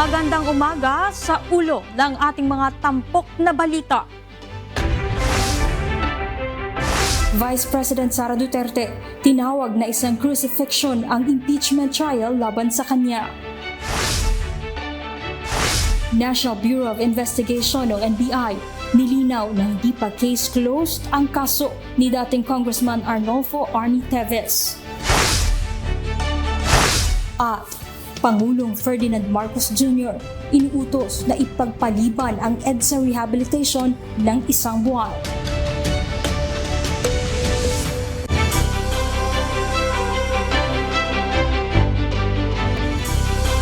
Magandang umaga sa ulo ng ating mga tampok na balita. Vice President Sara Duterte, tinawag na isang crucifixion ang impeachment trial laban sa kanya. National Bureau of Investigation o NBI, nilinaw na hindi pa case closed ang kaso ni dating Congressman Arnolfo Arnie Teves. At Pangulong Ferdinand Marcos Jr. inuutos na ipagpaliban ang EDSA rehabilitation ng isang buwan.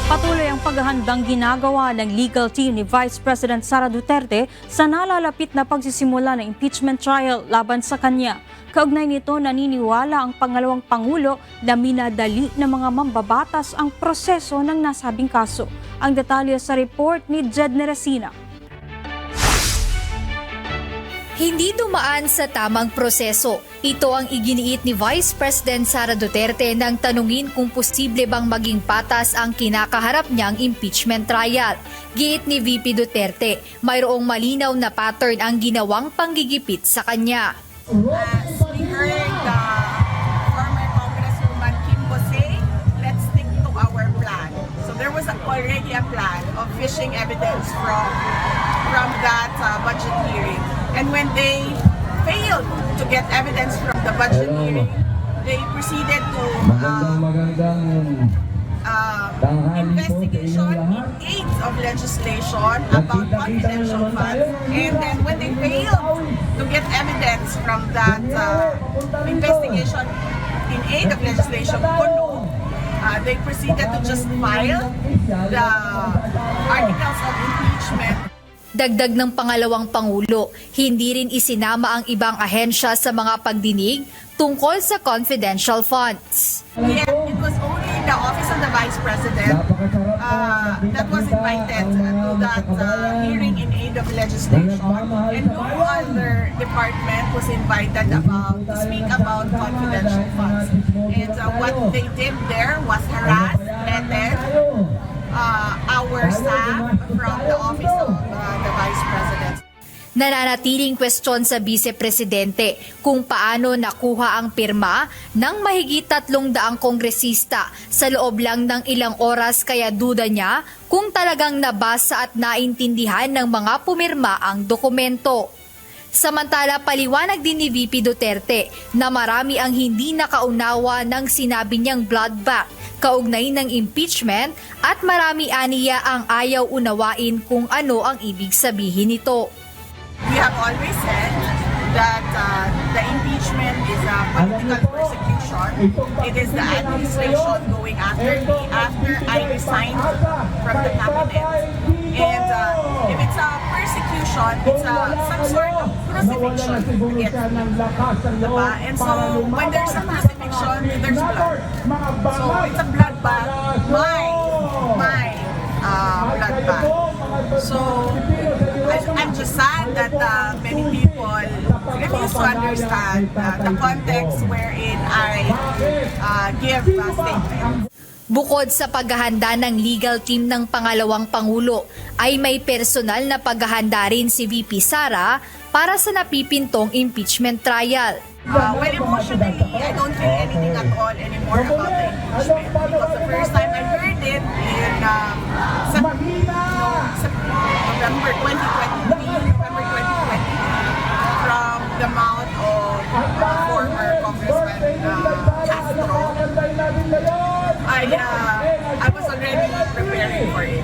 Patuloy ang paghahandang ginagawa ng legal team ni Vice President Sara Duterte sa nalalapit na pagsisimula ng impeachment trial laban sa kanya. Kaugnay nito, naniniwala ang pangalawang Pangulo na minadali ng mga mambabatas ang proseso ng nasabing kaso. Ang detalye sa report ni Jed Neresina. Hindi dumaan sa tamang proseso. Ito ang iginiit ni Vice President Sara Duterte nang tanungin kung posible bang maging patas ang kinakaharap niyang impeachment trial. Giit ni VP Duterte, mayroong malinaw na pattern ang ginawang panggigipit sa kanya. As we heard former Congresswoman Kim Bose, let's stick to our plan. So there was already a plan of fishing evidence from that budget hearing. And when they failed to get evidence from the budget hearing, they proceeded to investigation in aids of legislation about confidential funds. And then when they failed to get evidence from that investigation in aid of legislation, they proceeded to just file the articles of impeachment. Dagdag ng pangalawang Pangulo, hindi rin isinama ang ibang ahensya sa mga pagdinig tungkol sa confidential funds. Yet, it was only the Office of the Vice President that was invited to that hearing in aid of legislation, and no other department was invited to speak about confidential funds. And what they did there was harass, threaten our staff from the Office of the Vice President. Nananatiling kwestiyon sa Vice Presidente kung paano nakuha ang pirma ng mahigit 300 kongresista sa loob lang ng ilang oras, kaya duda niya kung talagang nabasa at naintindihan ng mga pumirma ang dokumento. Samantala, paliwanag din ni VP Duterte na marami ang hindi nakaunawa ng sinabi niyang blood bath kaugnay ng impeachment at marami aniya ang ayaw unawain kung ano ang ibig sabihin nito. We have always said that the impeachment is a political persecution. It is the administration going after me after I resigned from the cabinet. And if it's a persecution, it's some sort of crucifixion against me. Diba? And so when there's a crucifixion, there's blood. So it's a bloodbath, my bloodbath. So I'm just sad that many people refuse to understand the context wherein I give a statement. Bukod sa paghahanda ng legal team ng pangalawang Pangulo, ay may personal na paghahanda rin si VP Sara para sa napipintong impeachment trial. Well, emotionally, I don't feel anything at all anymore about the impeachment because the first time I heard it in November 2020, from the mouth of former Congressman Castro, I was already preparing for it.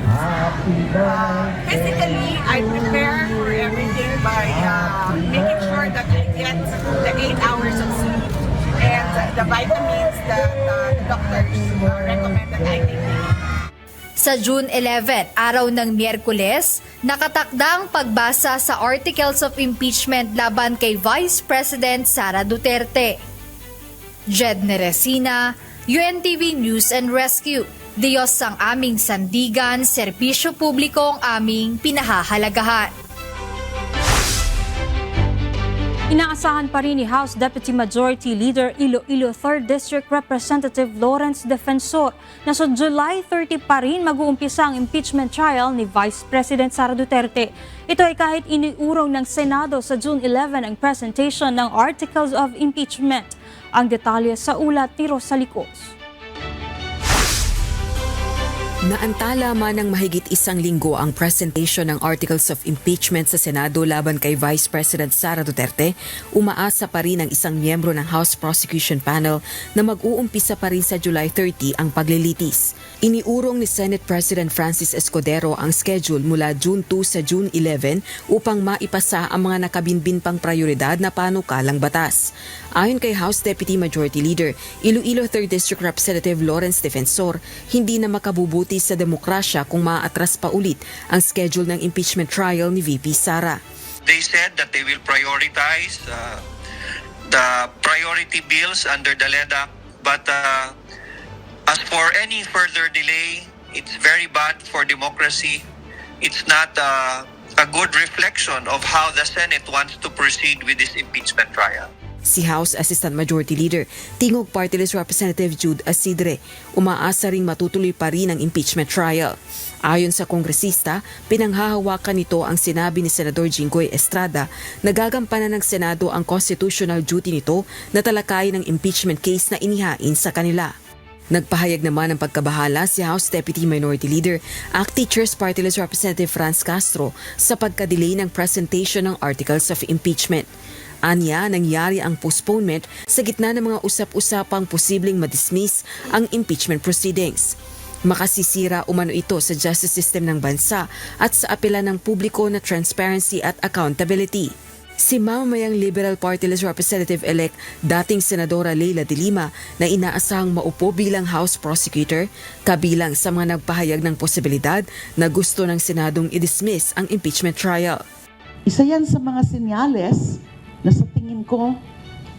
Physically, I prepare for everything by making sure that I get the 8 hours of sleep and the vitamins that the doctors recommend that I take. Sa June 11, araw ng Miyerkules, nakatakda ang pagbasa sa articles of impeachment laban kay Vice President Sara Duterte. Jed Neresina, UNTV News and Rescue. Diyos ang aming sandigan, serbisyo publiko ang aming pinahahalagahan. Inaasahan pa rin ni House Deputy Majority Leader Iloilo 3rd District Representative Lawrence Defensor na sa July 30 pa rin mag-uumpisa ang impeachment trial ni Vice President Sara Duterte. Ito ay kahit iniurong ng Senado sa June 11 ang presentation ng Articles of Impeachment. Ang detalye sa ulat ni Rosalicos. Naantala man ng mahigit isang linggo ang presentation ng Articles of Impeachment sa Senado laban kay Vice President Sara Duterte, umaasa pa rin ang isang miyembro ng House Prosecution Panel na mag-uumpisa pa rin sa July 30 ang paglilitis. Iniurong ni Senate President Francis Escudero ang schedule mula June 2 sa June 11 upang maipasa ang mga nakabinbin pang prioridad na panukalang batas. Ayon kay House Deputy Majority Leader Iloilo 3rd District Representative Lawrence Defensor, hindi na makabubuti sa demokrasya kung maaatras pa ulit ang schedule ng impeachment trial ni VP Sara. They said that they will prioritize the priority bills under the LEDAC, but as for any further delay, it's very bad for democracy. It's not a good reflection of how the Senate wants to proceed with this impeachment trial. Si House Assistant Majority Leader Tingog Party List Representative Jude Asidre, umaasa ring matutuloy pa rin ang impeachment trial. Ayon sa kongresista, pinanghahawakan nito ang sinabi ni Senador Jinggoy Estrada na gagampanan ng Senado ang constitutional duty nito na talakayin ang impeachment case na inihain sa kanila. Nagpahayag naman ng pagkabahala si House Deputy Minority Leader ACT Teachers Party List Representative Franz Castro sa pagkadelay ng presentation ng Articles of Impeachment. Anya, nangyari ang postponement sa gitna ng mga usap-usapang posibleng madismiss ang impeachment proceedings. Makasisira umano ito sa justice system ng bansa at sa apela ng publiko na transparency at accountability. Si mamamayang Liberal Party List Representative-elect dating Senadora Leila de Lima na inaasahang maupo bilang House Prosecutor, kabilang sa mga nagpahayag ng posibilidad na gusto ng Senadong i-dismiss ang impeachment trial. Isa yan sa mga senyales na sa tingin ko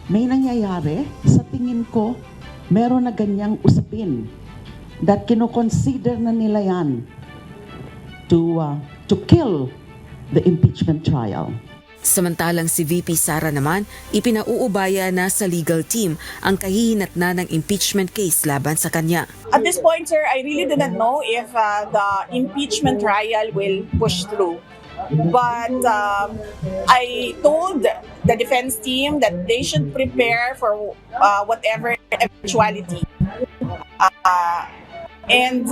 may nangyayari, sa tingin ko meron na ganyang usapin that kinoconsider na nila yan to kill the impeachment trial. Samantalang si VP Sara naman, ipinauubaya na sa legal team ang kahihinatnan ng impeachment case laban sa kanya. At this point, sir, I really do not know if the impeachment trial will push through. But I told the defense team that they should prepare for whatever eventuality. And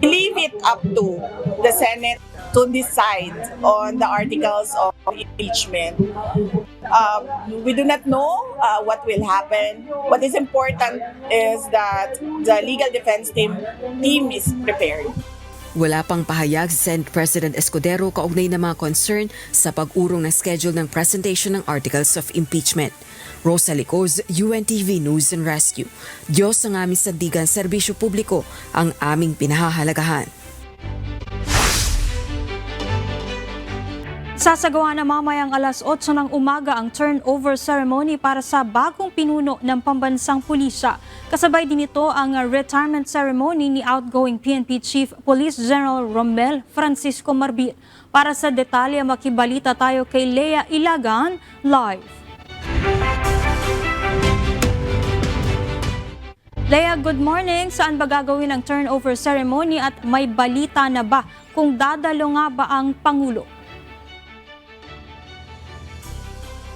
leave it up to the Senate to decide on the articles of impeachment. We do not know what will happen. What is important is that the legal defense team is prepared. Wala pang pahayag si Senate President Escudero kaugnay ng mga concern sa pag-urong ng schedule ng presentation ng Articles of Impeachment. Rosa Licos, UNTV News and Rescue. Diyos ang aming sandigan, serbisyo publiko ang aming pinahahalagahan. Sasagawa na mamayang alas 8 ng umaga ang turnover ceremony para sa bagong pinuno ng pambansang pulisya. Kasabay din ito ang retirement ceremony ni outgoing PNP Chief Police General Romel Francisco Marbit. Para sa detalye, makibalita tayo kay Lea Ilagan live. Lea, good morning. Saan ba gagawin ang turnover ceremony at may balita na ba kung dadalo nga ba ang Pangulo?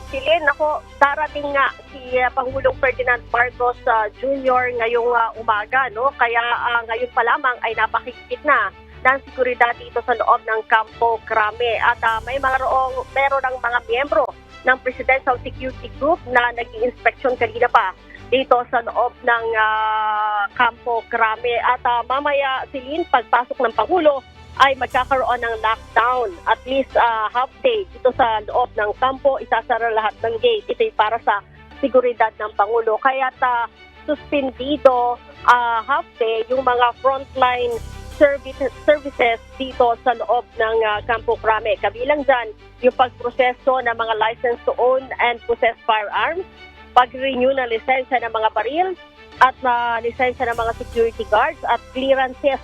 Silin, ako, darating nga si Pangulong Ferdinand Marcos Jr. ngayong umaga, no? Kaya ngayon pa lamang ay napakikit na ng seguridad dito sa loob ng Campo Crame. At meron ng mga miyembro ng Presidential Security Group na nag-i-inspeksyon kanina pa dito sa loob ng Campo Crame. At mamaya, Silin, pagpasok ng Pangulo, ay magkakaroon ng lockdown, at least half day dito sa loob ng kampo, isasara lahat ng gate. Ito'y para sa seguridad ng Pangulo. Kaya suspendido half day yung mga frontline services dito sa loob ng Campo Crame. Kabilang dyan yung pagproseso ng mga license to own and possess firearms, pag-renew ng lisensya ng mga baril at lisensya ng mga security guards at clearances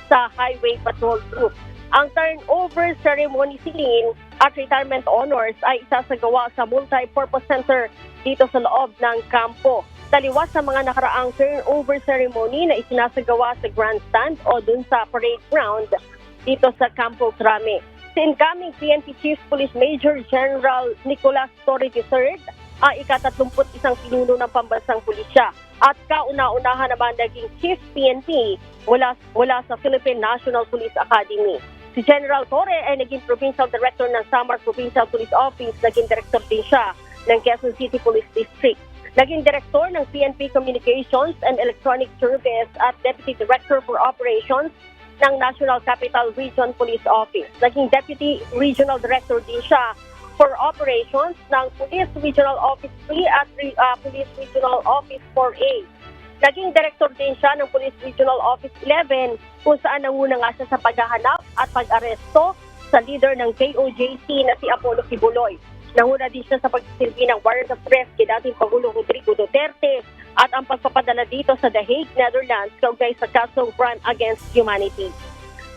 sa Highway Patrol Group. Ang turnover ceremony, Silin, at retirement honors ay isasagawa sa multi-purpose center dito sa loob ng kampo. Taliwas sa mga nakaraang turnover ceremony na isinasagawa sa grandstand o dun sa parade ground dito sa Campo Crame. Si incoming PNP Chief Police Major General Nicolas Torre III ang ika-31 pinuno ng pambansang pulisya at kauna-unahan naman naging Chief PNP mula sa Philippine National Police Academy. Si General Torre ay naging Provincial Director ng Samar Provincial Police Office, naging Director din siya ng Quezon City Police District. Naging Director ng PNP Communications and Electronic Service at Deputy Director for Operations ng National Capital Region Police Office. Naging Deputy Regional Director din siya for Operations ng Police Regional Office 3 at Police Regional Office 4A. Naging Director din siya ng Police Regional Office 11 kung saan nanguna nga siya sa paghahanap at pag-aresto sa leader ng KOJC na si Apollo Kibuloy. Nanguna din siya sa pagsisilbi ng warrant of arrest kay dating Pangulong Rodrigo Duterte at ang pagpapadala dito sa The Hague, Netherlands kaugnay sa kasong crime against humanity.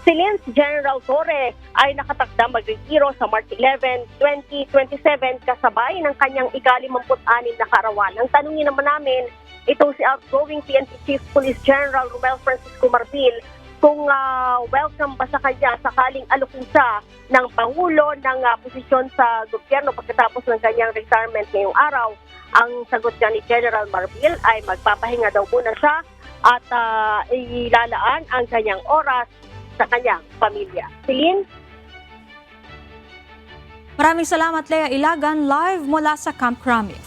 Si Lince General Torre ay nakatakdang magretiro sa March 11, 2027 kasabay ng kanyang ika-56 na kaarawan. Ang tanungin naman namin, itong si outgoing PNP Chief Police General Romel Francisco Marfil, kung welcome ba sa kanya sakaling alukin siya ng Pangulo ng posisyon sa gobyerno pagkatapos ng kanyang retirement ngayong araw. Ang sagot niya ni General Marfil ay magpapahinga daw muna siya at ilalaan ang kanyang oras sa kanyang pamilya. Celine? Maraming salamat, Lea Ilagan, live mula sa Camp Crame.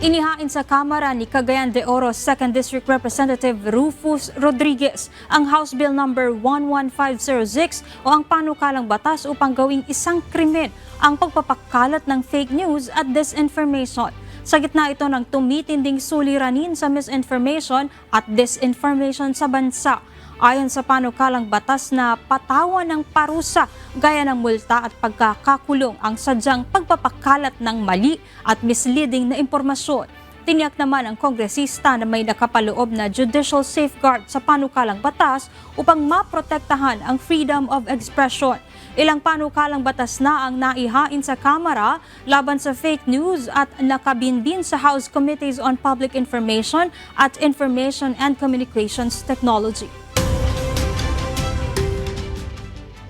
Inihain sa Kamara ni Cagayan de Oro 2nd District Representative Rufus Rodriguez ang House Bill number 11506 o ang panukalang batas upang gawing isang krimen ang pagpapakalat ng fake news at disinformation. Sa gitna ito ng tumitinding suliranin sa misinformation at disinformation sa bansa. Ayon sa panukalang batas na patawan ng parusa gaya ng multa at pagkakakulong ang sadyang pagpapakalat ng mali at misleading na impormasyon. Tiniyak naman ang kongresista na may nakapaloob na judicial safeguard sa panukalang batas upang maprotektahan ang freedom of expression. Ilang panukalang batas na ang naihain sa Kamara laban sa fake news at nakabinbin sa House Committees on Public Information at Information and Communications Technology.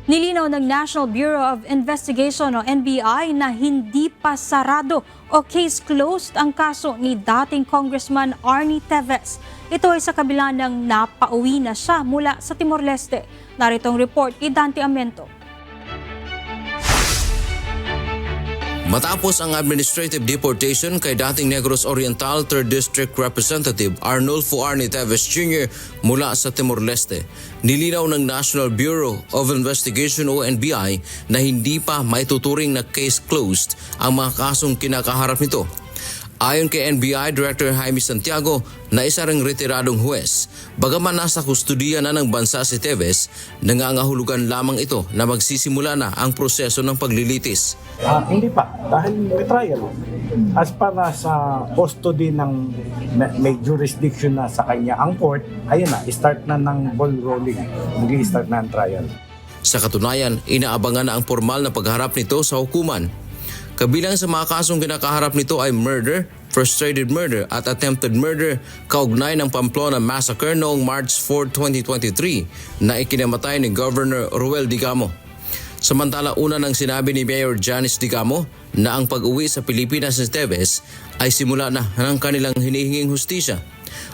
Nilinaw ng National Bureau of Investigation o NBI na hindi pa sarado o case closed ang kaso ni dating Congressman Arnie Teves. Ito ay sa kabila ng napauwi na siya mula sa Timor-Leste. Narito ang report kay Dante Amento. Matapos ang administrative deportation kay dating Negros Oriental 3rd District Representative Arnulfo Arnie Teves Jr. mula sa Timor-Leste, nilinaw ng National Bureau of Investigation o NBI na hindi pa maituturing na case closed ang mga kasong kinakaharap nito. Ayon kay NBI Director Jaime Santiago na isa ring retiradong huwes, bagaman nasa kustudiya na ng bansa si Teves, nangangahulugan lamang ito na magsisimula na ang proseso ng paglilitis. Hindi pa, dahil may trial. As para sa custody ng may jurisdiction na sa kanya ang court, ayun na, start na ng ball rolling, mag-i-start na ang trial. Sa katunayan, inaabangan na ang formal na pagharap nito sa hukuman. Kabilang sa mga kasong kinakaharap nito ay murder, frustrated murder at attempted murder kaugnay ng Pamplona Massacre noong March 4, 2023 na ikinamatay ni Governor Ruel Digamo. Samantala una nang sinabi ni Mayor Janice Digamo na ang pag-uwi sa Pilipinas ni Teves ay simula na ng kanilang hinihinging hustisya.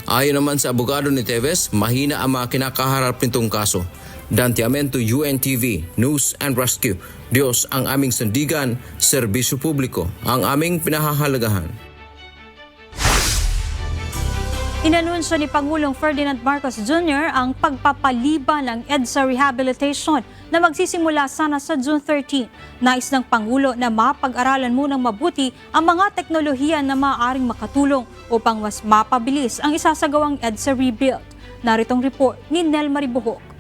Ayon naman sa abogado ni Teves, mahina ang mga kinakaharap nitong kaso. Dante Amento, UNTV, News and Rescue. Diyos ang aming sandigan, serbisyo publiko ang aming pinahahalagahan. Inanunsyo ni Pangulong Ferdinand Marcos Jr. ang pagpapaliban ng EDSA rehabilitation na magsisimula sana sa June 13. Nais ng Pangulo na mapag-aralan munang mabuti ang mga teknolohiya na maaaring makatulong upang mas mapabilis ang isasagawang EDSA rebuild. Naritong report ni Nel Maribuhok.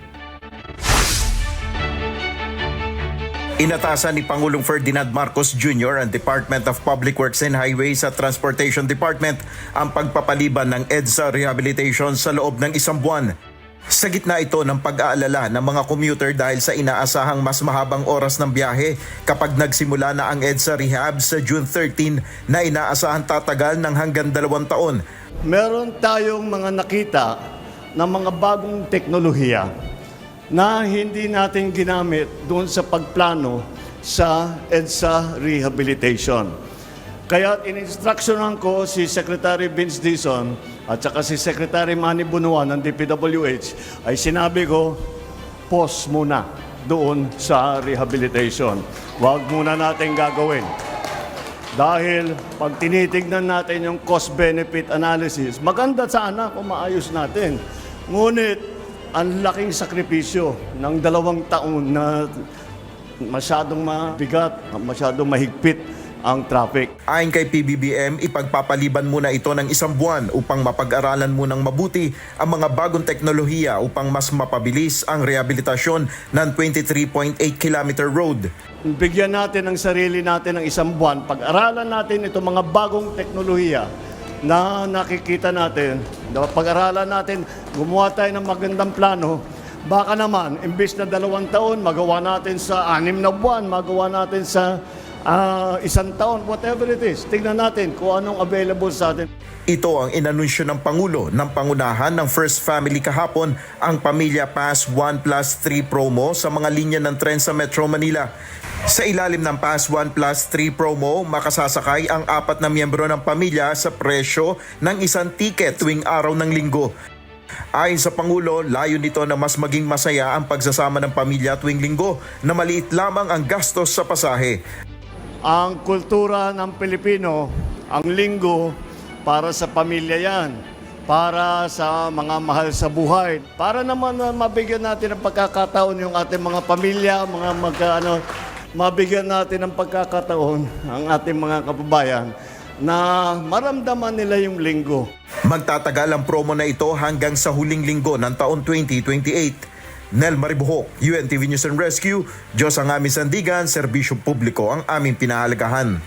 Inatasan ni Pangulong Ferdinand Marcos Jr. ang Department of Public Works and Highways at Transportation Department ang pagpapaliban ng EDSA rehabilitation sa loob ng isang buwan. Sa gitna ito ng pag-aalala ng mga commuter dahil sa inaasahang mas mahabang oras ng biyahe kapag nagsimula na ang EDSA rehab sa June 13 na inaasahan tatagal ng hanggang 2 taon. Meron tayong mga nakita ng mga bagong teknolohiya na hindi natin ginamit doon sa pagplano sa EDSA rehabilitation. Kaya in-instructionan ko si Secretary Vince Dizon at saka si Secretary Manny Bunuan ng DPWH ay sinabi ko, pause muna doon sa rehabilitation. Huwag muna natin gagawin. Dahil pag tinitignan natin yung cost-benefit analysis, maganda sana kung maayos natin. Ngunit, ang laking sakripisyo ng 2 taon na masyadong mabigat, masyadong mahigpit ang traffic. Ayon kay PBBM, ipagpapaliban muna ito ng 1 buwan upang mapag-aralan munang mabuti ang mga bagong teknolohiya upang mas mapabilis ang rehabilitasyon ng 23.8 kilometer road. Bigyan natin ang sarili natin ng 1 buwan. Pag-aralan natin itong mga bagong teknolohiya na nakikita natin. Pag-aralan natin, gumawa tayo ng magandang plano. Baka naman, imbis na 2 taon, magawa natin sa 6 na buwan, magawa natin sa 1 taon, whatever it is. Tingnan natin kung anong available sa atin. Ito ang inanunsyo ng Pangulo ng pangunahan ng First Family kahapon, ang Pamilya Pass 1+3 promo sa mga linya ng tren sa Metro Manila. Sa ilalim ng Pass 1+3 promo, makasasakay ang 4 na miyembro ng pamilya sa presyo ng 1 ticket tuwing araw ng linggo. Ayon sa Pangulo, layo nito na mas maging masaya ang pagsasama ng pamilya tuwing linggo na maliit lamang ang gastos sa pasahe. Ang kultura ng Pilipino, ang linggo, para sa pamilya yan, para sa mga mahal sa buhay, para naman mabigyan natin ng pagkakataon yung ating mga pamilya, mabigyan natin ng pagkakataon ang ating mga kababayan na maramdaman nila yung linggo. Magtatagal ang promo na ito hanggang sa huling linggo ng taon 2028. Nel Maribuhok, UNTV News and Rescue, Diyos ang aming sandigan, serbisyo publiko ang aming pinahalagahan.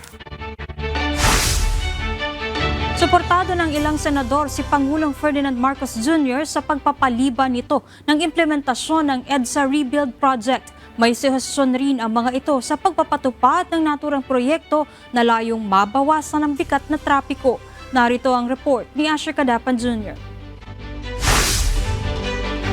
Suportado ng ilang senador si Pangulong Ferdinand Marcos Jr. sa pagpapaliban nito ng implementasyon ng EDSA Rebuild Project. May suggestion rin ang mga ito sa pagpapatupad ng naturang proyekto na layong mabawasan ang bigat na trapiko. Narito ang report ni Asher Cadapan Jr.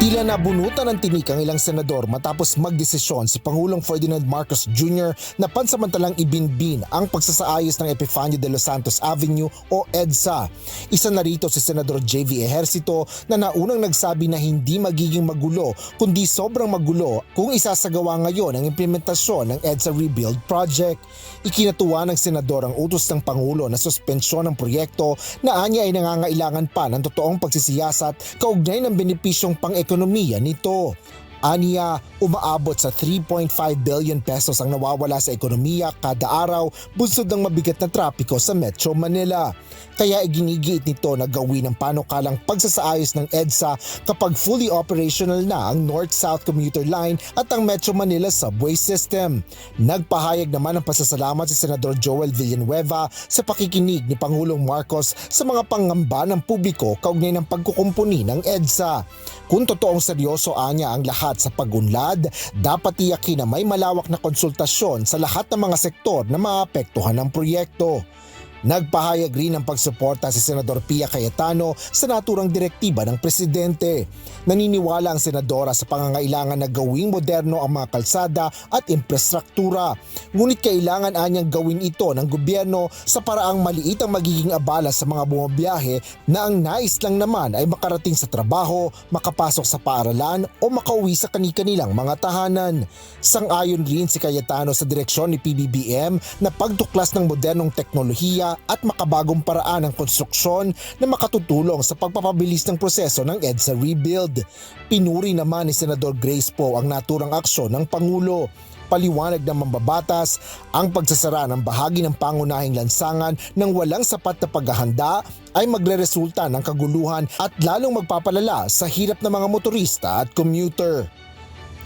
Tila nabunutan ng tinik ang ilang senador matapos magdesisyon si Pangulong Ferdinand Marcos Jr. na pansamantalang ibinbin ang pagsasaayos ng Epifanio de los Santos Avenue o EDSA. Isa na rito si Senador JV Ejercito na naunang nagsabi na hindi magiging magulo kundi sobrang magulo kung isasagawa ngayon ang implementasyon ng EDSA Rebuild Project. Ikinatuwa ng senador ang utos ng Pangulo na suspensyon ng proyekto na anya ay nangangailangan pa ng totoong pagsisiyasat kaugnay ng benepisyong pang-ekonomiya nito. Aniya, umaabot sa 3.5 billion pesos ang nawawala sa ekonomiya kada araw bunsod ng mabigat na trapiko sa Metro Manila. Kaya iginigiit nito na gawin ang panukalang pagsasaayos ng EDSA kapag fully operational na ang North-South Commuter Line at ang Metro Manila Subway System. Nagpahayag naman ng pasasalamat si Senador Joel Villanueva sa pakikinig ni Pangulong Marcos sa mga pangamba ng publiko kaugnay ng pagkukumpuni ng EDSA. Kung totoong seryoso anya ang lahat sa pag-unlad, dapat tiyakin na may malawak na konsultasyon sa lahat ng mga sektor na maapektuhan ng proyekto. Nagpahayag rin ng pagsuporta si Senador Pia Cayetano sa naturang direktiba ng Presidente. Naniniwala ang senadora sa pangangailangan na gawing moderno ang mga kalsada at infrastruktura. Ngunit kailangan anyang gawin ito ng gobyerno sa paraang maliit ang magiging abala sa mga bumabiyahe na ang nais lang naman ay makarating sa trabaho, makapasok sa paaralan o makauwi sa kani-kanilang mga tahanan. Sang-ayon rin si Cayetano sa direksyon ni PBBM na pagtuklas ng modernong teknolohiya at makabagong paraan ng konstruksyon na makatutulong sa pagpapabilis ng proseso ng EDSA Rebuild. Pinuri naman ni Senador Grace Poe ang naturang aksyon ng Pangulo. Paliwanag ng mambabatas, ang pagsasara ng bahagi ng pangunahing lansangan ng walang sapat na paghahanda ay magreresulta ng kaguluhan at lalong magpapalala sa hirap ng mga motorista at commuter.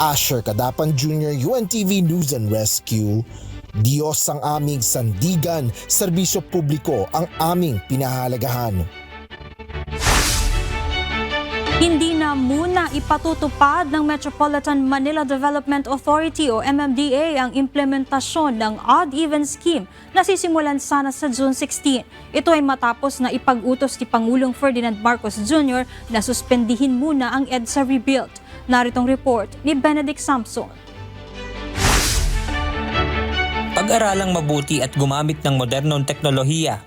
Asher Cadapan Jr., UNTV News and Rescue. Diyos ang aming sandigan, serbisyo publiko ang aming pinahalagahan. Hindi na muna ipatutupad ng Metropolitan Manila Development Authority o MMDA ang implementasyon ng odd-even scheme na sisimulan sana sa June 16. Ito ay matapos na ipag-utos ni Pangulong Ferdinand Marcos Jr. na suspendihin muna ang EDSA rebuild. Naritong report ni Benedict Samson. Pag-aralang mabuti at gumamit ng modernong teknolohiya.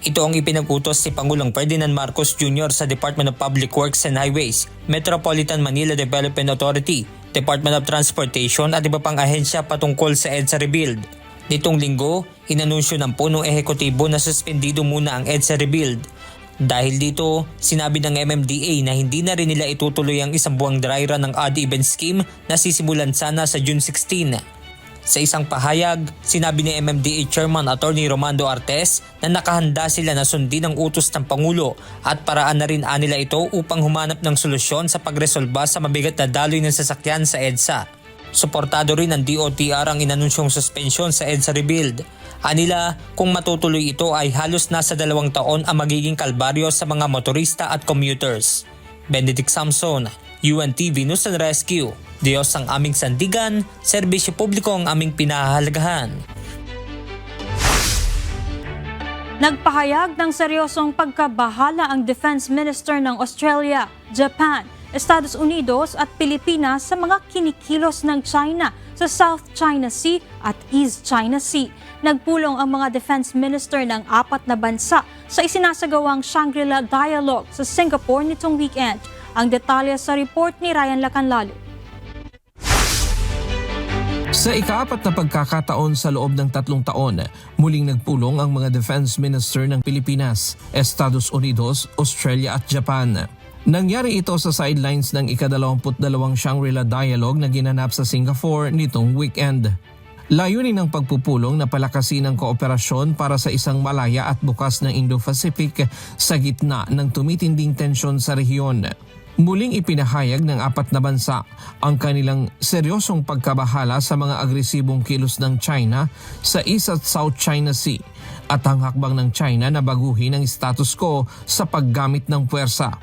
Ito ang ipinag-utos si Pangulong Ferdinand Marcos Jr. sa Department of Public Works and Highways, Metropolitan Manila Development Authority, Department of Transportation at iba pang ahensya patungkol sa EDSA rebuild. Nitong linggo, inanunsyo ng punong ehekutibo na suspendido muna ang EDSA rebuild. Dahil dito, sinabi ng MMDA na hindi na rin nila itutuloy ang isang buwang dry run ng odd-even scheme na sisimulan sana sa June 16. Sa isang pahayag, sinabi ni MMDA Chairman Attorney Romando Artes na nakahanda sila na sundin ang utos ng Pangulo at paraan na rin nila ito upang humanap ng solusyon sa pagresolba sa mabigat na daloy ng sasakyan sa EDSA. Suportado rin ng DOTR ang inanunsyong suspensyon sa EDSA rebuild. Anila, kung matutuloy ito ay halos nasa 2 taon ang magiging kalbaryo sa mga motorista at commuters. Benedict Samson, UNTV News and Rescue. Diyos ang aming sandigan, serbisyo publiko ang aming pinahahalagahan. Nagpahayag ng seryosong pagkabahala ang Defense Minister ng Australia, Japan, Estados Unidos at Pilipinas sa mga kinikilos ng China sa South China Sea at East China Sea. Nagpulong ang mga Defense Minister ng 4 na bansa sa isinasagawang Shangri-La Dialogue sa Singapore nitong weekend. Ang detalye sa report ni Ryan Lacanlalo. Sa ika-4 na pagkakataon sa loob ng 3 taon, muling nagpulong ang mga Defense Minister ng Pilipinas, Estados Unidos, Australia at Japan. Nangyari ito sa sidelines ng ika-22 Shangri-La Dialogue na ginanap sa Singapore nitong weekend. Layunin ng pagpupulong na palakasin ang kooperasyon para sa isang malaya at bukas na Indo-Pacific sa gitna ng tumitinding tensyon sa rehiyon. Muling ipinahayag ng 4 na bansa ang kanilang seryosong pagkabahala sa mga agresibong kilos ng China sa East at South China Sea at ang hakbang ng China na baguhin ang status quo sa paggamit ng puwersa.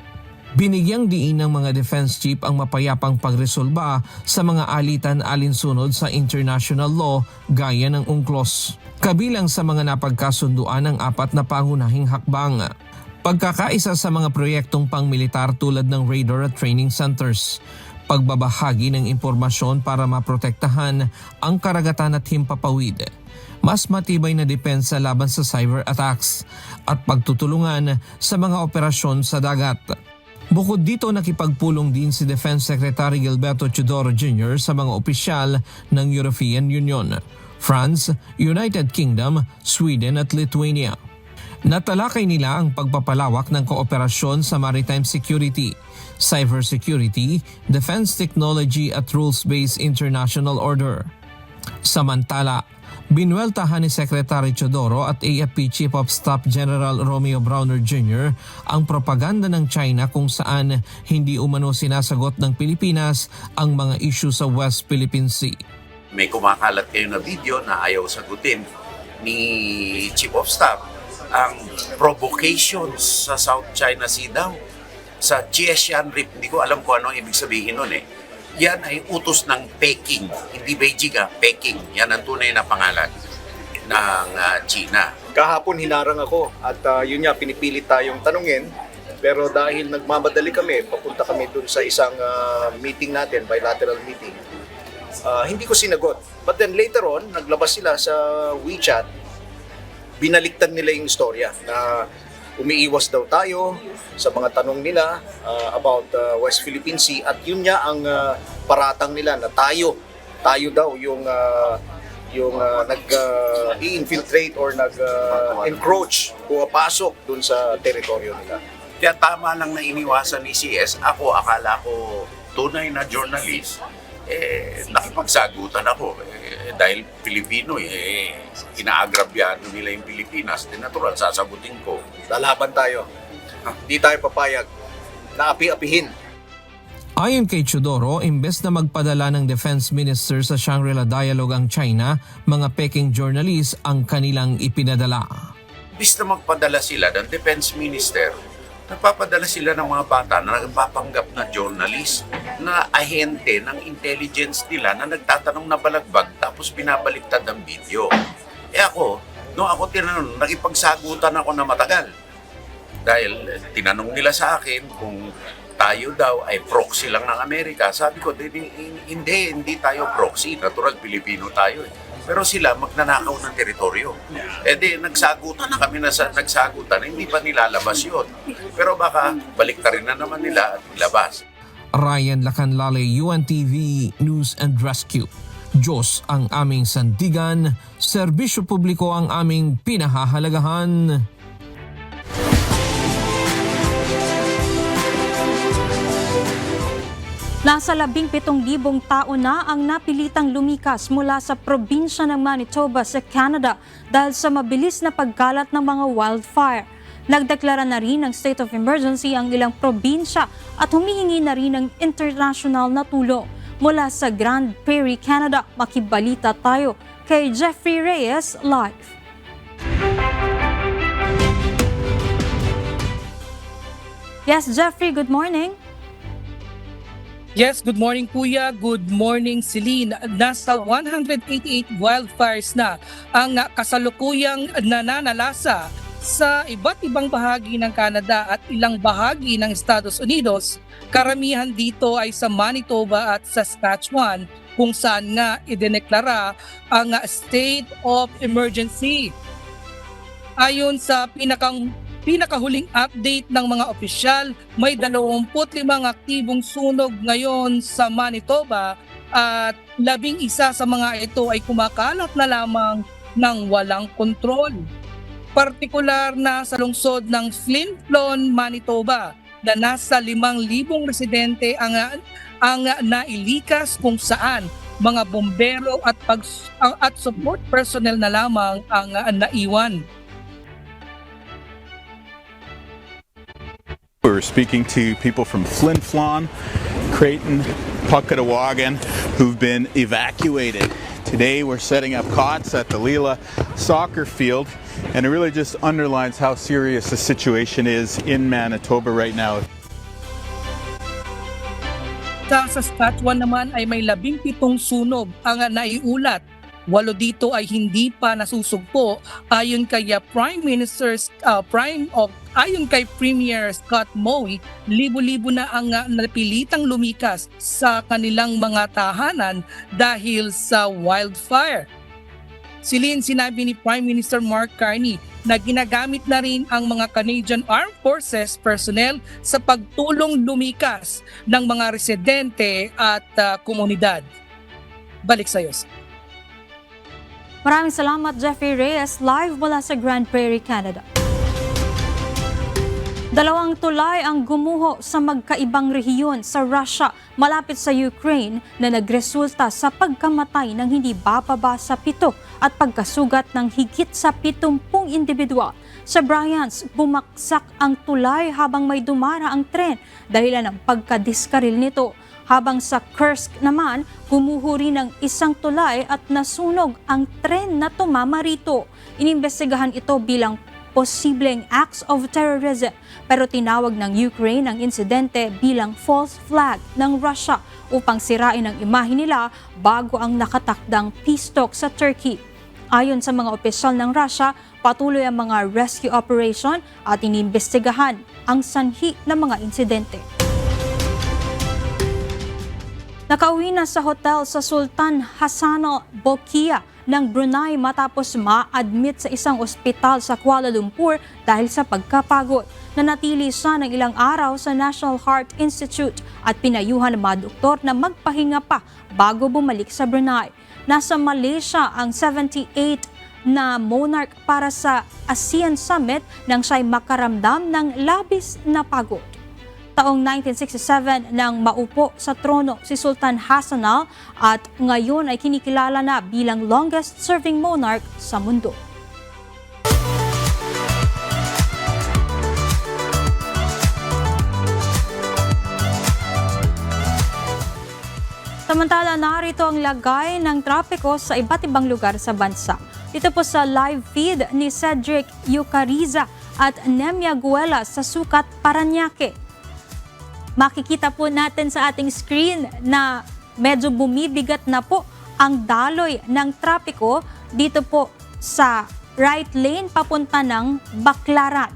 Binigyang diin ng mga defense chief ang mapayapang pagresolba sa mga alitan alinsunod sa international law gaya ng UNCLOS. Kabilang sa mga napagkasunduan ang 4 na pangunahing hakbang. Pagkakaisa sa mga proyektong pangmilitar tulad ng radar at training centers, pagbabahagi ng impormasyon para maprotektahan ang karagatan at himpapawid, mas matibay na depensa laban sa cyber attacks, at pagtutulungan sa mga operasyon sa dagat. Bukod dito, nakipagpulong din si Defense Secretary Gilberto Teodoro Jr. sa mga opisyal ng European Union, France, United Kingdom, Sweden at Lithuania. Natalakay nila ang pagpapalawak ng kooperasyon sa maritime security, cybersecurity, defense technology at rules-based international order. Samantala, binueltahan ni Secretary Teodoro at AFP Chief of Staff General Romeo Browner Jr. ang propaganda ng China kung saan hindi umano sinasagot ng Pilipinas ang mga issue sa West Philippine Sea. May kumakalat kayo na video na ayaw sagutin ni Chief of Staff ang provocations sa South China Sea daw. Sa Chiesian Reef, hindi ko alam kung ano ang ibig sabihin nun eh. Yan ay utos ng Peking, hindi Beijing Peking. Yan ang tunay na pangalan ng China. Kahapon hinarang ako at yun nga pinipilit tayong tanungin. Pero dahil nagmamadali kami, papunta kami dun sa isang meeting natin, bilateral meeting. Hindi ko sinagot. But then later on, naglabas sila sa WeChat, binaliktad nila yung istorya na umiiwas daw tayo sa mga tanong nila about West Philippine Sea at yun nga ang paratang nila na tayo daw yung nag-infiltrate or nag-encroach, pumapasok dun sa teritoryo nila. Kaya tama lang na iniwasan ni CS. Ako, akala ko tunay na journalist. Nakipagsagutan ako. Dahil Pilipino, inaagrabyado nila yung Pilipinas. Di natural, sasagutin ko. Lalaban tayo. Di tayo papayag na api-apihin. Ayon kay Teodoro, imbes na magpadala ng Defense Minister sa Shangri-La Dialogue ang China, mga Peking journalists ang kanilang ipinadala. Imbes na magpadala sila ng Defense Minister, nagpapadala sila ng mga bata na nagpapanggap na journalist, na ahente ng intelligence nila na nagtatanong na balagbag tapos binabaliktad ang video. Ako, nung ako tinanong, nakipagsagutan ako na matagal. Dahil tinanong nila sa akin kung tayo daw ay proxy lang ng Amerika. Sabi ko, hindi tayo proxy. Natural, Pilipino tayo eh. Pero sila magnanakaw ng teritoryo. Nagsagutan na kami nagsagutan, hindi pa nilalabas yun. Pero baka baliktarin na naman nila at ilabas. Ryan Lacanlale, UNTV News and Rescue. Diyos ang aming sandigan, serbisyo publiko ang aming pinahahalagahan. Nasa 17,000 tao na ang napilitang lumikas mula sa probinsya ng Manitoba sa Canada dahil sa mabilis na pagkalat ng mga wildfire. Nagdeklara na rin ng state of emergency ang ilang probinsya at humihingi na rin ng international na tulong. Mula sa Grand Prairie, Canada, makibalita tayo kay Jeffrey Reyes live. Yes, Jeffrey, good morning. Yes, good morning Kuya, good morning Celine. Nasa 188 wildfires na ang kasalukuyang nananalasa sa iba't ibang bahagi ng Canada at ilang bahagi ng Estados Unidos. Karamihan dito ay sa Manitoba at Saskatchewan kung saan nga idineklara ang state of emergency. Ayon sa pinakahuling update ng mga opisyal, may 25 aktibong sunog ngayon sa Manitoba at 11 sa mga ito ay kumakalat na lamang ng walang kontrol. Partikular na sa lungsod ng Flin Flon, Manitoba na nasa 5,000 residente ang nailikas kung saan mga bombero at support personnel na lamang ang naiwan. We're speaking to people from Flin Flon, Creighton, Puckatawagan, who've been evacuated. Today we're setting up cots at the Lila soccer field, and it really just underlines how serious the situation is in Manitoba right now. Sa Saskatchewan naman ay may 17 sunog ang naiulat. 8 dito ay hindi pa nasusugpo ayon kay ayon kay Premier Scott Moe, libo-libo na ang napilitang lumikas sa kanilang mga tahanan dahil sa wildfire. Sinabi ni Prime Minister Mark Carney na ginagamit na rin ang mga Canadian Armed Forces personnel sa pagtulong lumikas ng mga residente at komunidad. Balik sa iyo. Maraming salamat, Jeffrey Reyes, live mula sa Grand Prairie, Canada. 2 tulay ang gumuho sa magkaibang rehiyon sa Russia malapit sa Ukraine na nagresulta sa pagkamatay ng hindi bababa sa 7 at pagkasugat ng higit sa 70 individual. Sa Bryansk, bumaksak ang tulay habang may dumara ang tren dahilan ng pagkadiskaril nito. Habang sa Kursk naman, gumuho rin ng isang tulay at nasunog ang tren na tumama rito. Inimbestigahan ito bilang posibleng acts of terrorism, pero tinawag ng Ukraine ang insidente bilang false flag ng Russia upang sirain ang imahe nila bago ang nakatakdang peace talk sa Turkey. Ayon sa mga opisyal ng Russia, patuloy ang mga rescue operation at inimbestigahan ang sanhi ng mga insidente. Nakauwi na sa hotel sa Sultan Hassanal Bolkiah ng Brunei matapos ma-admit sa isang ospital sa Kuala Lumpur dahil sa pagkapagod. Nanatili siya ng ilang araw sa National Heart Institute at pinayuhan ng mga doktor na magpahinga pa bago bumalik sa Brunei. Nasa Malaysia ang 78 na monarch para sa ASEAN Summit nang siya'y makaramdam ng labis na pagod. Taong 1967 nang maupo sa trono si Sultan Hassanal at ngayon ay kinikilala na bilang longest-serving monarch sa mundo. Samantala, narito ang lagay ng trapiko sa iba't ibang lugar sa bansa. Dito po sa live feed ni Cedric Eucariza at Nemia Guela sa Sucat, Parañaque. Makikita po natin sa ating screen na medyo bumibigat na po ang daloy ng trapiko dito po sa right lane papunta ng Baclaran.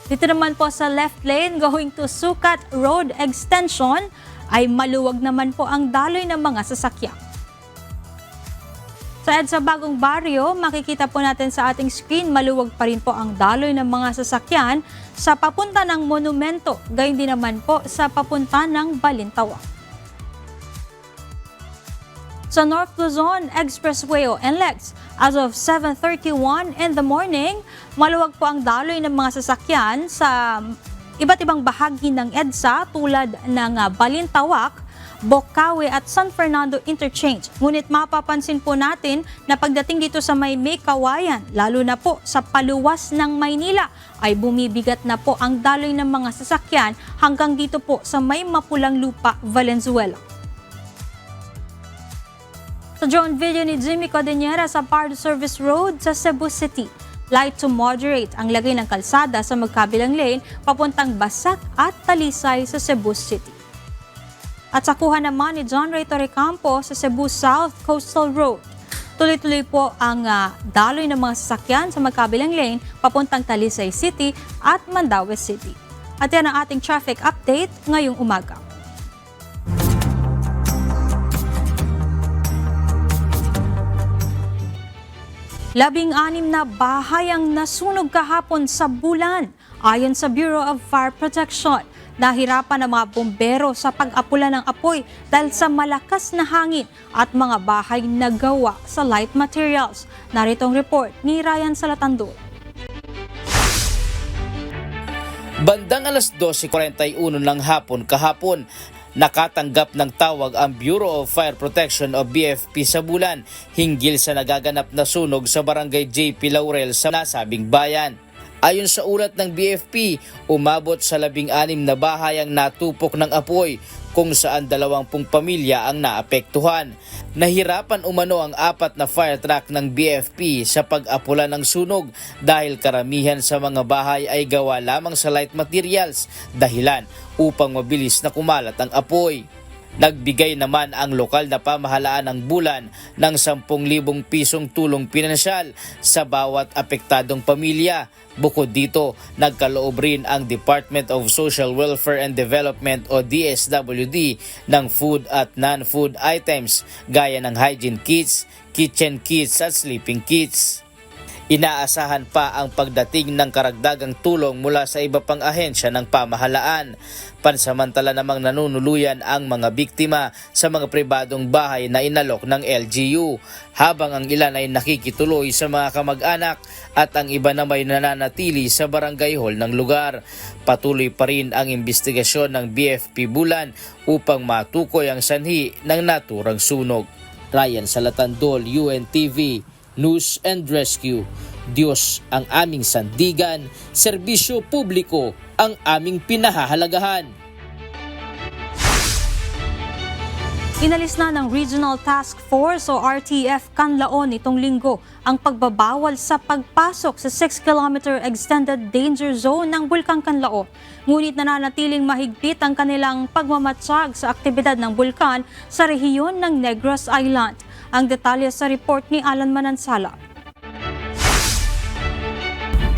Dito naman po sa left lane going to Sucat Road Extension ay maluwag naman po ang daloy ng mga sasakyan. Sa EDSA Bagong Baryo, makikita po natin sa ating screen, maluwag pa rin po ang daloy ng mga sasakyan sa papunta ng Monumento, gayon din naman po sa papunta ng Balintawak. Sa North Luzon Expressway o NLEX, as of 7:31 in the morning, maluwag po ang daloy ng mga sasakyan sa iba't ibang bahagi ng EDSA tulad ng Balintawak, Bocaue at San Fernando Interchange. Ngunit mapapansin po natin na pagdating dito sa may Kawayan, lalo na po sa paluwas ng Maynila, ay bumibigat na po ang daloy ng mga sasakyan hanggang dito po sa may Mapulang Lupa, Valenzuela. Sa drone video ni Jimmy Codinera sa Pardo Service Road sa Cebu City, light to moderate ang lagay ng kalsada sa magkabilang lane papuntang Basak at Talisay sa Cebu City. At sa kuha naman ni John Ray Torrecampo sa Cebu South Coastal Road, tuloy-tuloy po ang daloy ng mga sasakyan sa magkabilang lane papuntang Talisay City at Mandaue City. At yan ang ating traffic update ngayong umaga. Labing-anim na bahay ang nasunog kahapon sa Bulan. Ayon sa Bureau of Fire Protection, nahirapan ang mga bombero sa pag-apula ng apoy dahil sa malakas na hangin at mga bahay na gawa sa light materials. Narito ang report ni Ryan Salatandol. Bandang alas 12:41 ng hapon kahapon, nakatanggap ng tawag ang Bureau of Fire Protection o BFP sa Bulan hinggil sa nagaganap na sunog sa barangay JP Laurel sa nasabing bayan. Ayon sa ulat ng BFP, umabot sa 16 na bahay ang natupok ng apoy kung saan 20 pamilya ang naapektuhan. Nahirapan umano ang 4 na fire truck ng BFP sa pag-apula ng sunog dahil karamihan sa mga bahay ay gawa lamang sa light materials, dahilan upang mabilis na kumalat ang apoy. Nagbigay naman ang lokal na pamahalaan ng Bulan ng 10,000 pisong tulong pinansyal sa bawat apektadong pamilya. Bukod dito, nagkaloob rin ang Department of Social Welfare and Development o DSWD ng food at non-food items gaya ng hygiene kits, kitchen kits at sleeping kits. Inaasahan pa ang pagdating ng karagdagang tulong mula sa iba pang ahensya ng pamahalaan. Pansamantala namang nanunuluyan ang mga biktima sa mga pribadong bahay na inalok ng LGU, habang ang ilan ay nakikituloy sa mga kamag-anak at ang iba na may nananatili sa barangay hall ng lugar. Patuloy pa rin ang investigasyon ng BFP Bulan upang matukoy ang sanhi ng naturang sunog. Ryan Salatandol, UNTV News and Rescue. Diyos ang aming sandigan, serbisyo publiko ang aming pinahahalagahan. Inalis na ng Regional Task Force o RTF Canlaon itong linggo ang pagbabawal sa pagpasok sa 6-kilometer extended danger zone ng Bulkang Canlaon. Ngunit nananatiling mahigpit ang kanilang pagmamatsyag sa aktibidad ng bulkan sa rehiyon ng Negros Island. Ang detalye sa report ni Alan Manansala.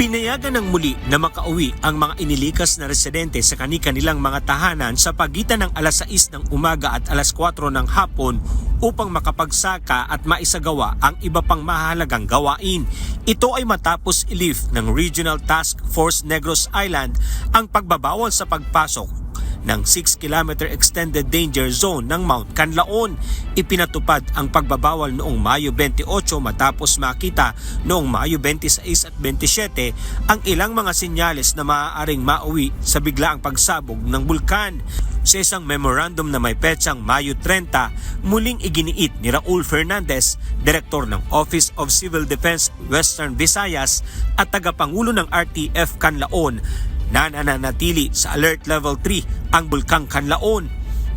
Pinayagan ng muli na makauwi ang mga inilikas na residente sa kani-kanilang mga tahanan sa pagitan ng alas 6 ng umaga at alas 4 ng hapon upang makapagsaka at maisagawa ang iba pang mahalagang gawain. Ito ay matapos i-lift ng Regional Task Force Negros Island ang pagbabawal sa pagpasok ng 6-kilometer extended danger zone ng Mount Canlaon. Ipinatupad ang pagbabawal noong Mayo 28 matapos makita noong Mayo 26 at 27 ang ilang mga senyales na maaaring mauwi sa biglaang pagsabog ng bulkan. Sa isang memorandum na may petsang Mayo 30, muling iginiit ni Raul Fernandez, Direktor ng Office of Civil Defense Western Visayas at tagapangulo ng RTF Canlaon, na nananatili sa Alert Level 3 ang Bulkang Canlaon,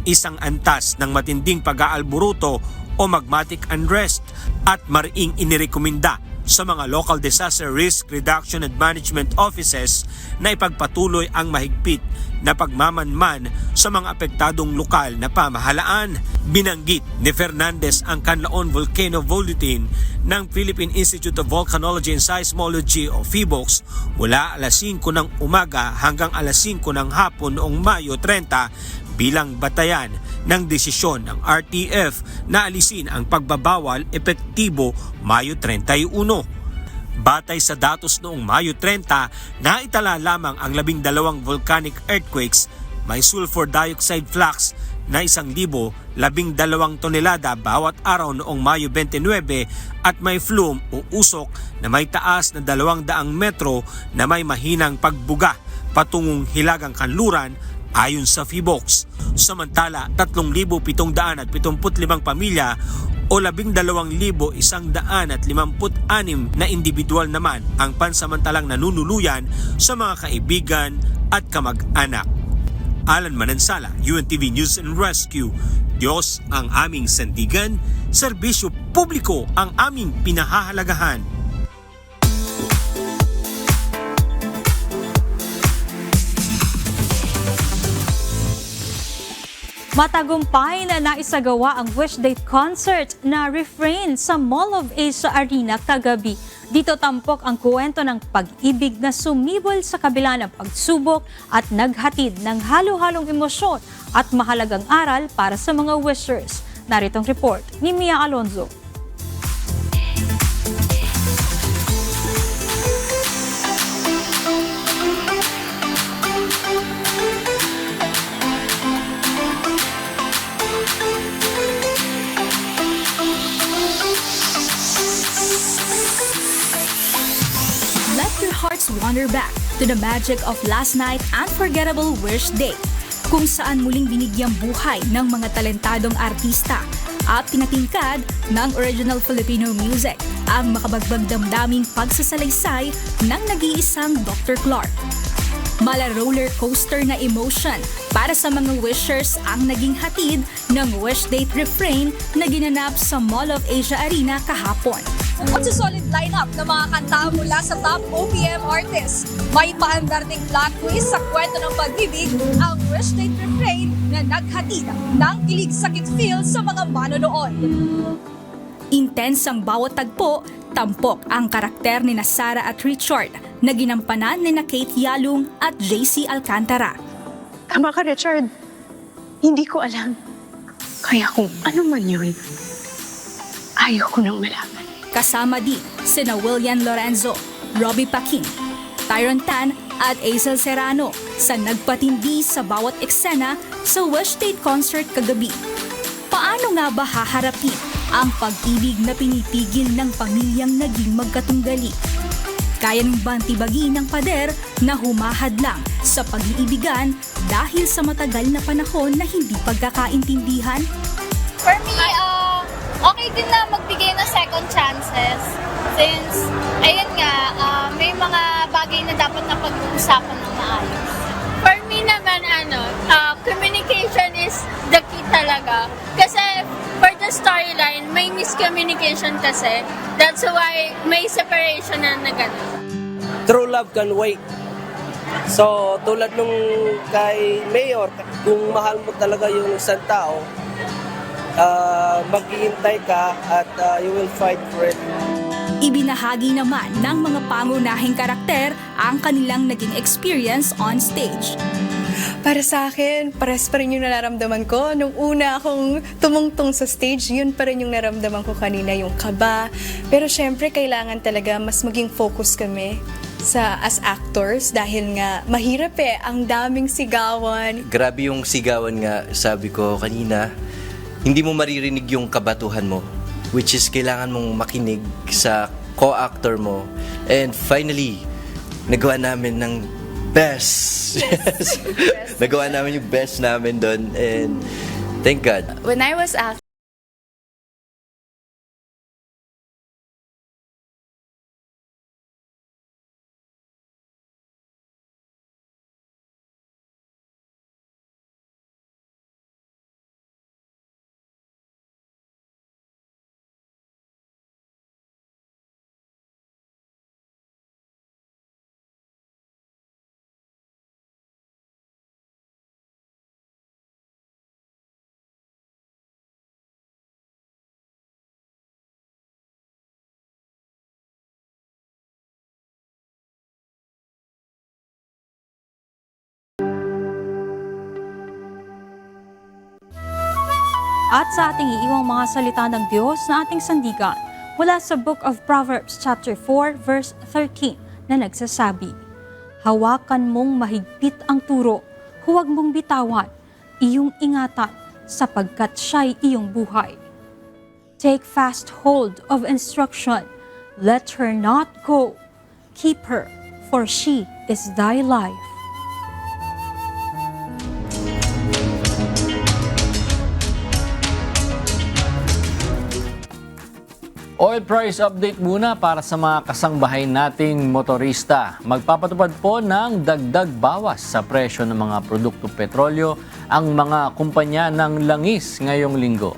isang antas ng matinding pag-aalburuto o magmatic unrest, at mariing inirekomenda sa mga local disaster risk reduction and management offices na ipagpatuloy ang mahigpit na pagmamanman sa mga apektadong lokal na pamahalaan. Binanggit ni Fernandez ang Canlaon Volcano Bulletin ng Philippine Institute of Volcanology and Seismology o PHIVOLCS mula alas 5 ng umaga hanggang alas 5 ng hapon noong Mayo 30 bilang batayan ng desisyon ng RTF na alisin ang pagbabawal epektibo Mayo 31. Batay sa datos noong Mayo 30, naitala lamang ang 12 volcanic earthquakes, may sulfur dioxide flux na 1,012 tonelada bawat araw noong Mayo 29 at may flume o usok na may taas na 200 metro na may mahinang pagbuga patungong Hilagang Kanluran ayon sa PHIVOLCS. Samantala, 3,775 pamilya o 12,156 na individual naman ang pansamantalang nanunuluyan sa mga kaibigan at kamag-anak. Alan Manansala, UNTV News and Rescue. Diyos ang aming sandigan, serbisyo publiko ang aming pinahahalagahan. Matagumpay na naisagawa ang Wish Date concert na Refrain sa Mall of Asia Arena kagabi. Dito tampok ang kwento ng pag-ibig na sumibol sa kabila ng pagsubok at naghatid ng halo-halong emosyon at mahalagang aral para sa mga wishers. Narito ang report ni Mia Alonzo. Hearts wander back to the magic of last night unforgettable Wish Date, kung saan muling binigyang buhay ng mga talentadong artista at pinatingkad ng original Filipino music ang makabagbag damdaming pagsasalaysay ng nag-iisang Dr. Clark. Mala roller coaster na emotion para sa mga wishers ang naging hatid ng Wish Date Refrain na ginanap sa Mall of Asia Arena kahapon. At sa solid lineup ng mga kanta mula sa top OPM artists, may paandar ding plot twist sa kwento ng pag-ibig ang Wish Date Refrain na naghatid ng kilig-sakit feel sa mga manonood. Intense ang bawat tagpo, tampok ang karakter ni Sara at Richard na ginampanan ni Kate Yalung at JC Alcantara. Tama ka, Richard. Hindi ko alam. Kaya kung ano man yun, ayaw ko nang malaman. Kasama din sina William Lorenzo, Robbie Paquin, Tyron Tan at Azel Serrano sa nagpatindi sa bawat eksena sa Wish Date concert kagabi. Paano nga ba haharapin ang pag-ibig na pinipigil ng pamilyang naging magkatunggali? Kaya ng bantibagi ng pader na humahadlang sa pag-iibigan dahil sa matagal na panahon na hindi pagkakaintindihan? For me, okay din na magbigay ng second chances since, ayun nga, may mga bagay na dapat na pag-uusapan ng maayos. For me naman, communication is the key talaga. Kasi for the storyline, may miscommunication kasi. That's why may separation na gano'n. True love can wait. So, tulad nung kay Mayor, kung mahal mo talaga yung isang tao, maghihintay ka at you will fight for it. Ibinahagi naman ng mga pangunahing karakter ang kanilang naging experience on stage. Para sa akin, pares pa rin yung nararamdaman ko. Nung una akong tumungtong sa stage, yun pa rin yung naramdaman ko kanina, yung kaba. Pero syempre, kailangan talaga mas maging focus kami as actors dahil nga mahirap ang daming sigawan. Grabe yung sigawan nga, sabi ko kanina. Hindi mo maririnig yung kabatuhan mo, which is kailangan mong makinig sa co-actor mo. And finally, nagawa namin ng best. Yes. Nagawa namin yung best namin doon. And thank God. When I was acting, At sa ating iiwang mga salita ng Diyos na ating sandigan mula sa Book of Proverbs chapter 4 verse 13 na nagsasabi, hawakan mong mahigpit ang turo, huwag mong bitawan, iyong ingatan sapagkat siya'y iyong buhay. Take fast hold of instruction, let her not go, keep her, for she is thy life. Oil price update muna para sa mga kasangbahay nating motorista. Magpapatupad po ng dagdag bawas sa presyo ng mga produktong petrolyo ang mga kumpanya ng langis ngayong linggo.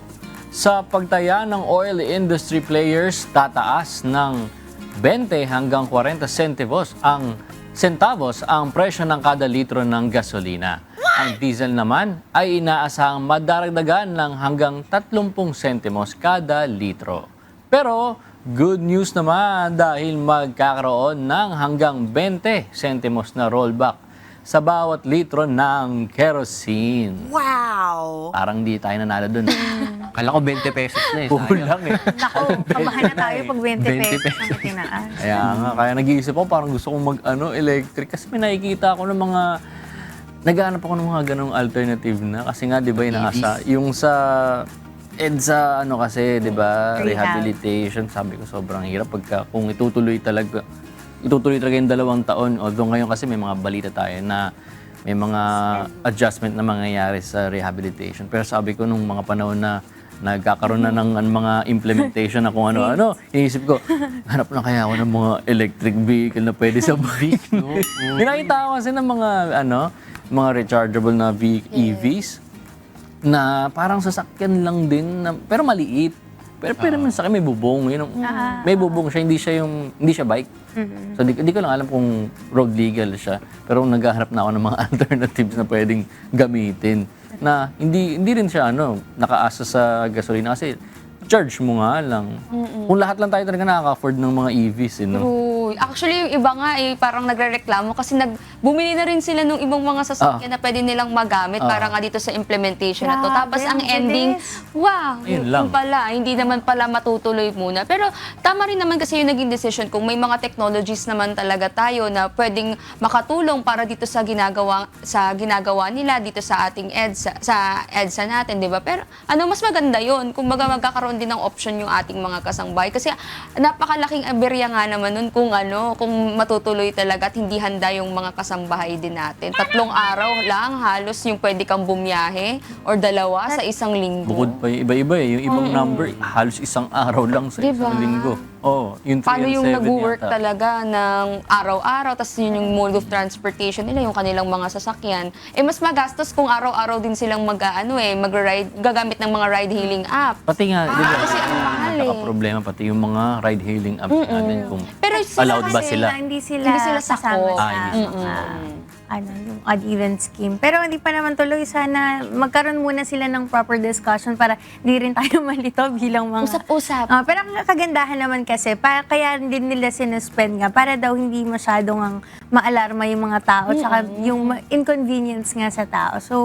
Sa pagtaya ng oil industry players, tataas ng 20 hanggang 40 centavos ang presyo ng kada litro ng gasolina. Ang diesel naman ay inaasahang madaragdagan ng hanggang 30 sentimos kada litro. Pero good news naman dahil magkakaroon ng hanggang 20 sentimos na rollback sa bawat litro ng kerosene. Wow! Parang di tayo nanalo dun. Kala ko 20 pesos na eh. Kulang eh. Naku, kabahan na tayo pag 20 pesos ang itinaas. Kaya nag-iisip ako, parang gusto kong electric. Kasi may nakikita ako ng mga, naghahanap ako ng mga ganong alternative na. Kasi nga, di ba, inaasa, yung sa EDSA, kasi, di ba, rehabilitation, sabi ko sobrang hirap kung itutuloy talaga yung 2 taon. Although ngayon kasi may mga balita tayo na may mga adjustment na mangyayari sa rehabilitation. Pero sabi ko nung mga panahon na nagkakaroon na ng mga implementation na kung ano-ano, iniisip ko, hanap na kaya ako ng mga electric vehicle na pwede sa bike, no? Nakita ko kasi ng mga rechargeable na EVs na parang sasakyan lang din, pero maliit. Pero naman sa akin may bubong. May bubong siya, hindi siya bike. So di ko lang alam kung road legal siya. Pero naghahanap na ako ng mga alternatives na pwedeng gamitin. Na hindi rin siya nakaasa sa gasolina kasi charge mo nga lang. Kung lahat lang tayo talaga nakaka-afford ng mga EVs. Actually, yung iba nga parang nagrereklamo kasi bumili na rin sila ng ibang mga sasakyan na pwede nilang magamit para nga dito sa implementation na to. Tapos ang ending, kung pala, hindi naman pala matutuloy muna. Pero tama rin naman kasi yung naging decision kung may mga technologies naman talaga tayo na pwedeng makatulong para dito sa ginagawa nila dito sa ating EDSA natin, di ba? Pero mas maganda yun kung magkakaroon din ng option yung ating mga kasangbahay. Kasi napakalaking aberya nga naman nun kung matutuloy talaga at hindi handa yung mga kasambahay din natin. 3 araw lang halos yung pwede kang bumiyahe or 2 sa isang linggo. Bukod pa yung iba-iba yung ibang number, halos 1 araw lang sa isang linggo. Yung 3 paano and 7 yung nag-work yata talaga ng araw-araw, tapos yun yung mode of transportation nila, yung kanilang mga sasakyan. Mas magastos kung araw-araw din silang mag-ride, gagamit ng mga ride-hailing app. Pati nga, di ba? Kasi ang mahal problema pati yung mga ride-hailing apps natin kung Pero allowed ba sila? Hindi sila kasama sa yung odd-even scheme. Pero hindi pa naman tuloy. Sana magkaroon muna sila ng proper discussion para di rin tayo malito bilang mga... Usap-usap. Pero ang kagandahan naman kasi, kaya din nila sinuspend nga para daw hindi masyadong maalarma yung mga tao tsaka yung inconvenience nga sa tao. So,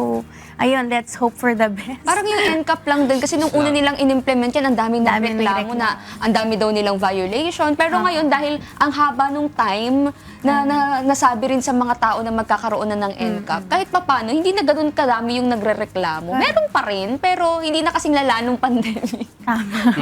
ayun, let's hope for the best. Parang yung NCAP lang din kasi nung una nilang in-implement yan, ang daming reklamo na ang dami daw nilang violation. Pero ngayon, dahil ang haba nung time na nasabi rin sa mga tao na magkakaroon na ng NCAP, kahit papano, hindi na ganun kadami yung nagrereklamo. Meron pa rin, pero hindi na kasing lala nung pandemic. Tama.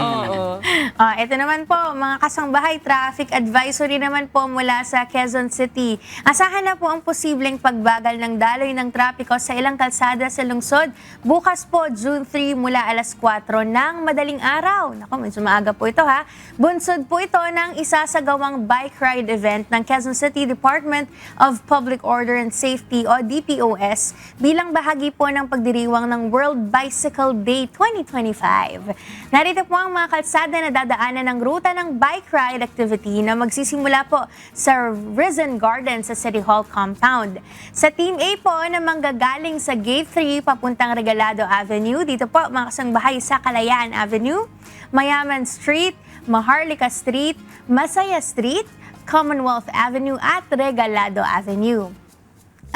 Ito naman po, mga kasangbahay, traffic advisory naman po mula sa Quezon City. Asahan na po ang posibleng pagbagal ng daloy ng trapiko sa ilang kalsada sa lungsod. Bukas po, June 3 mula alas 4 ng madaling araw. Naku, medyo maaga po ito ha. Bunsod po ito ng isasagawang bike ride event ng Quezon City Department of Public Order and Safety o DPOS bilang bahagi po ng pagdiriwang ng World Bicycle Day 2025. Narito po ang mga kalsada na dadaanan ng ruta ng bike ride activity na magsisimula po sa Risen Garden sa City Hall compound. Sa Team A po na manggagaling sa Gate 3 papuntang Regalado Avenue, dito po mga kasangbahay sa Kalayaan Avenue, Mayaman Street, Maharlika Street, Masaya Street, Commonwealth Avenue at Regalado Avenue.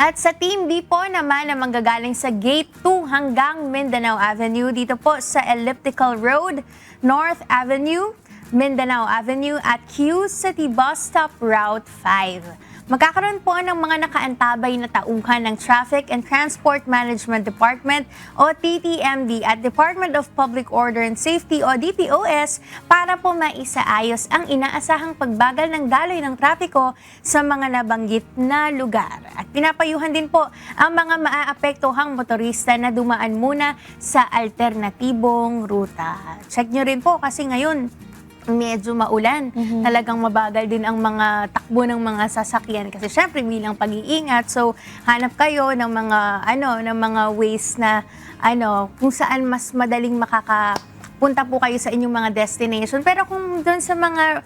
At sa Team B po naman na manggagaling sa Gate 2 hanggang Mindanao Avenue, dito po sa Elliptical Road, North Avenue, Mindanao Avenue at Q City Bus Stop Route 5. Magkakaroon po ng mga nakaantabay na tauhan ng Traffic and Transport Management Department o TTMD at Department of Public Order and Safety o DPOS para po maisaayos ang inaasahang pagbagal ng daloy ng trapiko sa mga nabanggit na lugar. At pinapayuhan din po ang mga maaapektuhang motorista na dumaan muna sa alternatibong ruta. Check nyo rin po kasi ngayon, medyo maulan. Talagang mabagal din ang mga takbo ng mga sasakyan kasi syempre bilang pag-iingat. So hanap kayo ng mga ways na kung saan mas madaling makakapunta po kayo sa inyong mga destination. Pero kung doon sa mga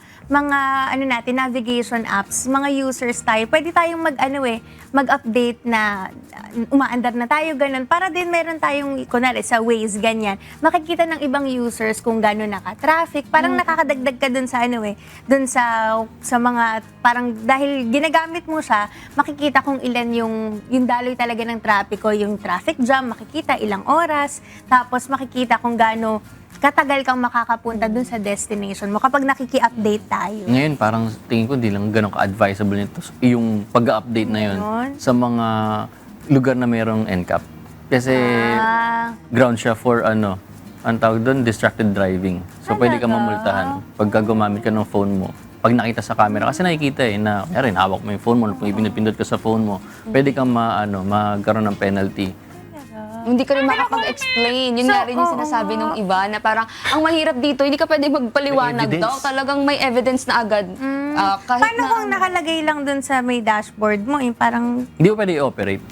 navigation apps, mga users tayo, pwede tayong mag-update na umaandar na tayo, ganun. Para din meron tayong, kunwari, sa Waze, ganyan. Makikita ng ibang users kung gano'n naka-traffic. Parang nakakadagdag ka dun sa dun sa mga, parang dahil ginagamit mo siya, makikita kung ilan yung daloy talaga ng trapiko, yung traffic jam, makikita ilang oras, tapos makikita kung gano'n katagal kang makakapunta dun sa destination mo kapag nakiki-update tayo. Ngayon, parang tingin ko, di lang ganun ka-advisable nito yung pag-update na yun sa mga lugar na mayroong NCAP. Kasi ground siya for ang tawag doon, distracted driving. So, pwede ka mamultahan pagka gumamit ka ng phone mo. Pag nakita sa camera, kasi nakikita na, kaya hawak mo yung phone mo, kung ipinipindot ka sa phone mo, pwede kang magkaroon ng penalty. Hindi ka rin makapag-explain. Yun nga rin yung sinasabi ng iba na parang ang mahirap dito, hindi ka pwede magpaliwanag daw. Talagang may evidence na agad. Paano kung nakalagay lang dun sa may dashboard mo? Parang Hindi mo pwede i-operate.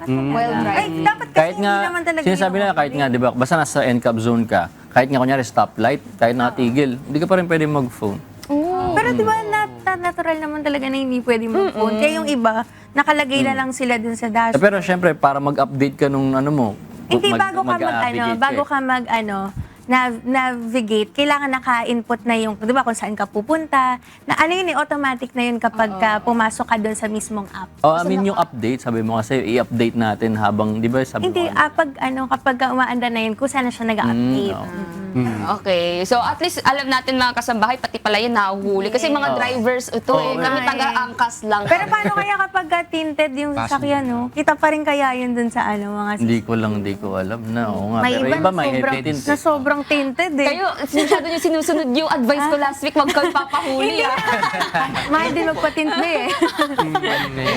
While driving. dapat kasi Kahit hindi nga, naman talaga sinasabi nila, kahit nga, di ba, basta nasa NCAP zone ka, kahit nga kunyari stoplight, kahit nakatigil, hindi ka pa rin pwede mag-phone. Pero di ba natural naman talaga na hindi pwede mag-phone? Kaya yung iba, nakalagay na lang sila dun sa dashboard. Pero syempre, para mag-update ka nung mo, Hindi, bago ka navigate, kailangan naka-input na yung, di ba, kung saan ka pupunta, na automatic na yun kapag pumasok ka doon sa mismong app. Yung update, sabi mo kasi, i-update natin habang, di ba, sabi Hindi, mo, kapag umaanda na yun, kung saan na siya nag-update. Okay. So at least alam natin mga kasambahay, pati pala yun nahuhuli. Kasi mga drivers ito kami taga-angkas lang. Pero paano kaya kapag tinted yung sasakyan, no? Kita pa rin kaya yun dun sa mga Hindi ko alam na. Oo nga, may pero iba iba na may na sobrang tinted eh. Kayo, masyado nyo sinusunod yung advice ko last week, magpapahuli. Mahal din magpatint na eh.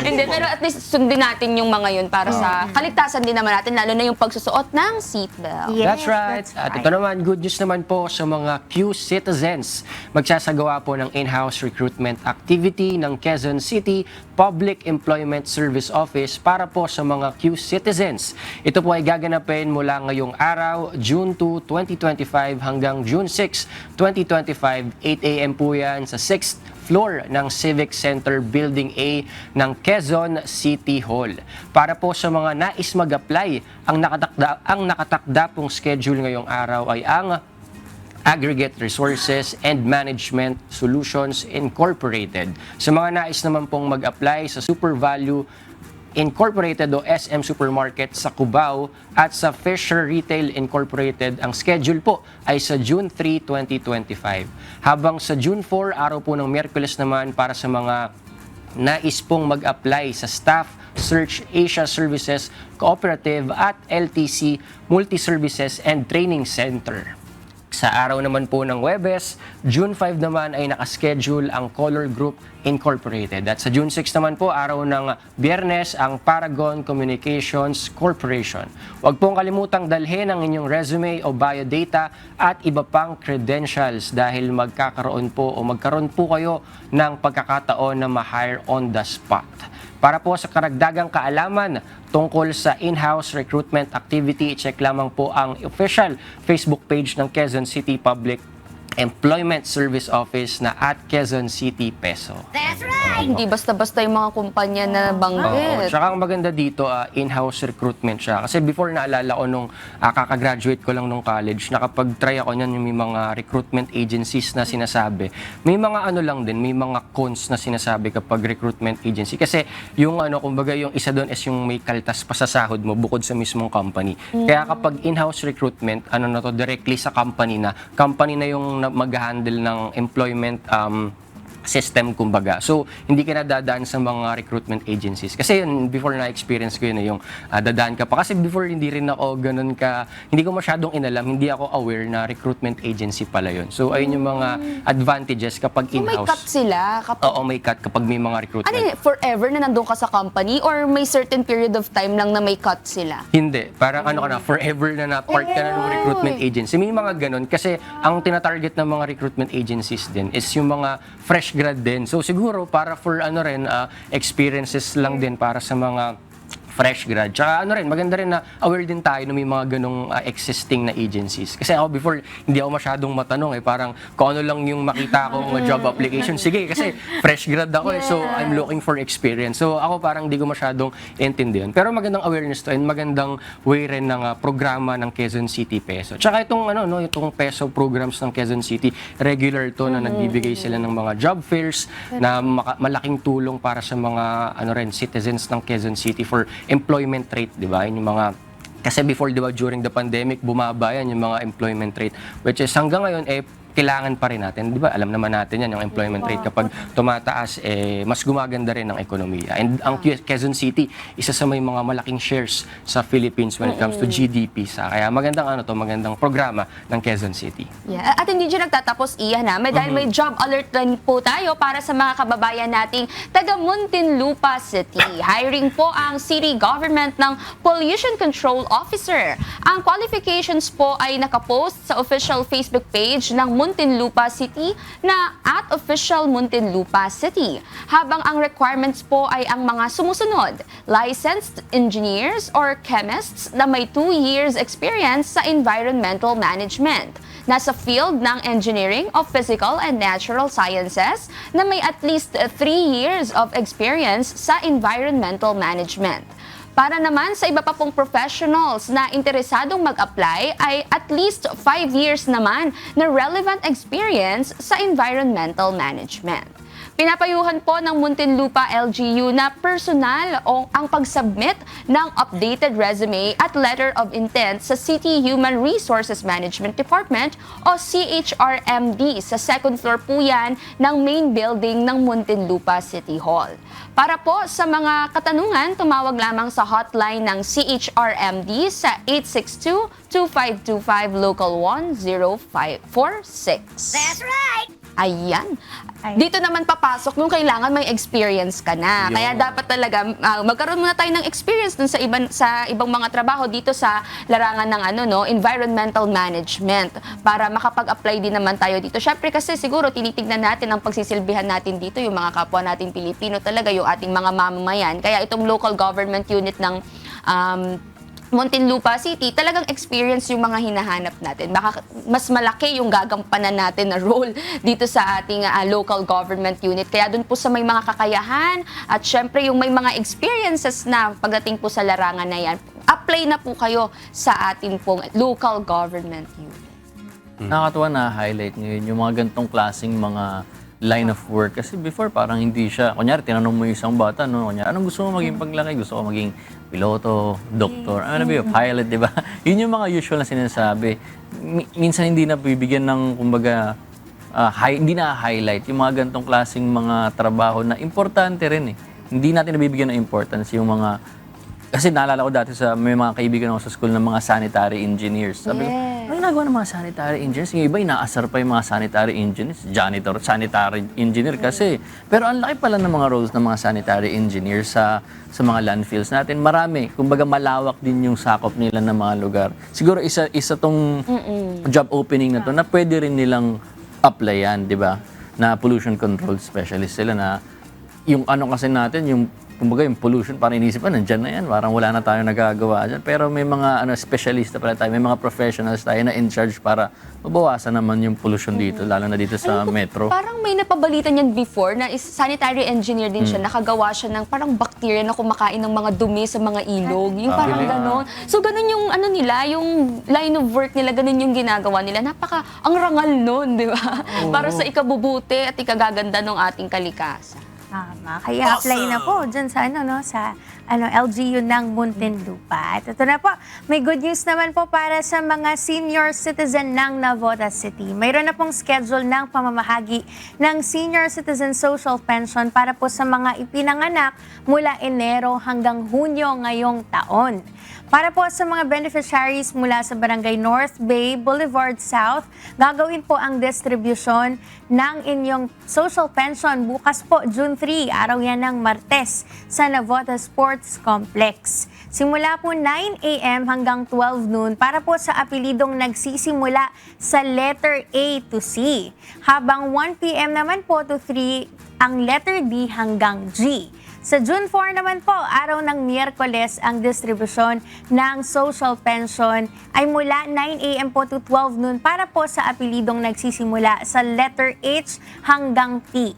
Hindi, pero at least sundin natin yung mga yun para sa kaligtasan din naman natin, lalo na yung pagsusuot ng seatbelt. Yes, That's right. At ito naman, good news naman po sa mga Q-citizens. Magsasagawa po ng in-house recruitment activity ng Quezon City Public Employment Service Office para po sa mga Q-citizens. Ito po ay gaganapin mula ngayong araw, June 2, 2025 hanggang June 6, 2025. 8 a.m. po yan sa 6th floor ng Civic Center Building A ng Quezon City Hall. Para po sa mga nais mag-apply, ang nakatakda pong schedule ngayong araw ay ang Aggregate Resources and Management Solutions Incorporated. Sa mga nais naman pong mag-apply sa Super Value Incorporated o SM Supermarket sa Cubao at sa Fisher Retail Incorporated, ang schedule po ay sa June 3, 2025. Habang sa June 4, araw po ng Miyerkules naman para sa mga nais pong mag-apply sa Staff Search Asia Services Cooperative at LTC Multi-Services and Training Center. Sa araw naman po ng Huwebes, June 5 naman ay nakaschedule ang Color Group Incorporated. At sa June 6 naman po, araw ng Biyernes, ang Paragon Communications Corporation. Huwag pong kalimutang dalhin ang inyong resume o biodata at iba pang credentials dahil magkaroon po kayo ng pagkakataon na ma-hire on the spot. Para po sa karagdagang kaalaman tungkol sa in-house recruitment activity, check lamang po ang official Facebook page ng Quezon City Public Employment Service Office na at Quezon City Peso. Hindi basta-basta yung mga kumpanya na Oo. banggit. Tsaka ang maganda dito, in-house recruitment siya. Kasi before naalala ko nung kakagraduate ko lang nung college, nakapag-try ako niyan yung may mga recruitment agencies na sinasabi. May mga ano lang din, may mga cons na sinasabi kapag recruitment agency. Kasi yung kumbaga yung isa doon is yung may kaltas pa sa sahod mo bukod sa mismong company. Kaya kapag in-house recruitment, directly sa company na yung mag-handle ng employment system kumbaga. So, hindi ka nadadaan sa mga recruitment agencies. Kasi yun, before na-experience ko yun, yung dadaan ka pa. Kasi before, hindi rin ako ganun hindi ko masyadong inalam, hindi ako aware na recruitment agency pala yun. So, ayun yung mga advantages kapag So, may in-house. cut sila? Oo, may cut kapag may mga recruitment. Ano yun, forever na nandun ka sa company or may certain period of time lang na may cut sila? Hindi. Parang forever na part ka na ng recruitment agency. May mga ganun. Kasi ang tinatarget ng mga recruitment agencies din is yung mga fresh grad din. So siguro para for experiences lang din para sa mga fresh grad. Tsaka maganda rin na aware din tayo na may mga ganong existing na agencies. Kasi ako before, hindi ako masyadong matanong parang kung ano lang yung makita kong job application. Sige, kasi fresh grad ako so I'm looking for experience. So ako parang hindi ko masyadong intindihan. Pero magandang awareness to and magandang way rin ng programa ng Quezon City Peso. Tsaka itong itong Peso programs ng Quezon City, regular to na nagbibigay sila ng mga job fairs na malaking tulong para sa mga citizens ng Quezon City for employment rate, di ba? Yung mga kasi before, di ba, during the pandemic, bumaba yan yung mga employment rate, which is hanggang ngayon, kailangan pa rin natin. Di ba? Alam naman natin yan, yung employment rate kapag tumataas, mas gumaganda rin ang ekonomiya. And ang Quezon City, isa sa may mga malaking shares sa Philippines when it comes to GDP. Kaya magandang programa ng Quezon City. Yeah. At hindi dyan nagtatapos, Ian, dahil may job alert din po tayo para sa mga kababayan nating taga Muntinlupa City. Hiring po ang city government ng Pollution Control Officer. Ang qualifications po ay nakapost sa official Facebook page ng Muntinlupa City na @official Muntinlupa City. Habang ang requirements po ay ang mga sumusunod: licensed engineers or chemists na may 2 years experience sa environmental management. Nasa field ng engineering of physical and natural sciences na may at least 3 years of experience sa environmental management. Para naman sa iba pa pong professionals na interesadong mag-apply ay at least 5 years naman na relevant experience sa environmental management. Pinapayuhan po ng Muntinlupa LGU na personal ang pag-submit ng updated resume at letter of intent sa City Human Resources Management Department o CHRMD sa second floor po yan ng main building ng Muntinlupa City Hall. Para po sa mga katanungan, tumawag lamang sa hotline ng CHRMD sa 862-2525 Local 10546. That's right! Ayan. Dito naman papasok nung kailangan may experience ka na. Kaya dapat talaga magkaroon muna tayo ng experience dun sa ibang mga trabaho dito sa larangan ng environmental management para makapag-apply din naman tayo dito. Syempre kasi siguro tinitignan natin ang pagsisilbihan natin dito yung mga kapwa natin Pilipino talaga, yung ating mga mamamayan. Kaya itong local government unit ng Muntinlupa City, talagang experience yung mga hinahanap natin. Baka mas malaki yung gagampanan natin na role dito sa ating local government unit. Kaya dun po sa may mga kakayahan at syempre yung may mga experiences na pagdating po sa larangan na yan, apply na po kayo sa ating pong local government unit. Nakakatuwa na highlight ngayon yung mga gantong klaseng mga line of work. Kasi before, parang hindi siya, kunyari, tinanong mo yung isang bata, kunyari, anong gusto mo maging paglaki? Gusto ko maging piloto, doktor, pilot, di ba? Yun yung mga usual na sinasabi. Minsan hindi na bibigyan ng, kumbaga, hindi na highlight yung mga gantong klaseng mga trabaho na importante rin eh. Hindi natin nabibigyan ng importance yung mga, kasi naalala ko dati may mga kaibigan ako sa school ng mga sanitary engineers. Sabi ko, ano ginagawa ng mga sanitary engineers? Yung iba, inaasar pa yung mga sanitary engineers, janitor, sanitary engineer kasi. Pero ang laki pala ng mga roles ng mga sanitary engineers sa mga landfills natin. Marami, kumbaga malawak din yung sakop nila ng mga lugar. Siguro isa tong job opening na to na pwede rin nilang applyan, di ba? Na pollution control specialist sila na yung kasi natin, yung kumbaga yung pollution, parang inisip, nandyan na yan, parang wala na tayong nagagawa dyan. Pero may mga specialista pala tayo, may mga professionals tayo na in charge para mabawasan naman yung pollution dito, lalo na dito sa metro. Parang may napabalitan yan before na sanitary engineer din siya. Nakagawa siya ng parang bacteria na kumakain ng mga dumi sa mga ilog. Yung parang gano'n. So ganun yung nila, yung line of work nila, ganun yung ginagawa nila. Ang rangal nun, di ba? Para sa ikabubuti at ikagaganda ng ating kalikasan. Tama. Kaya apply na po dyan sa LGU ng Muntinlupa. At ito na po, may good news naman po para sa mga senior citizen ng Navotas City. Mayroon na pong schedule ng pamamahagi ng Senior Citizen Social Pension para po sa mga ipinanganak mula Enero hanggang Hunyo ngayong taon. Para po sa mga beneficiaries mula sa Barangay North Bay, Boulevard South, gagawin po ang distribution ng inyong social pension bukas po, June 3, araw yan ng Martes, sa Navotas Sports Complex. Simula po 9 a.m. hanggang 12 noon para po sa apelidong nagsisimula sa letter A to C. Habang 1 p.m. naman po to 3 ang letter D hanggang G. Sa June 4 naman po, araw ng Miyerkules, ang distribusyon ng social pension ay mula 9 a.m. po to 12 noon para po sa apelidong nagsisimula sa letter H hanggang T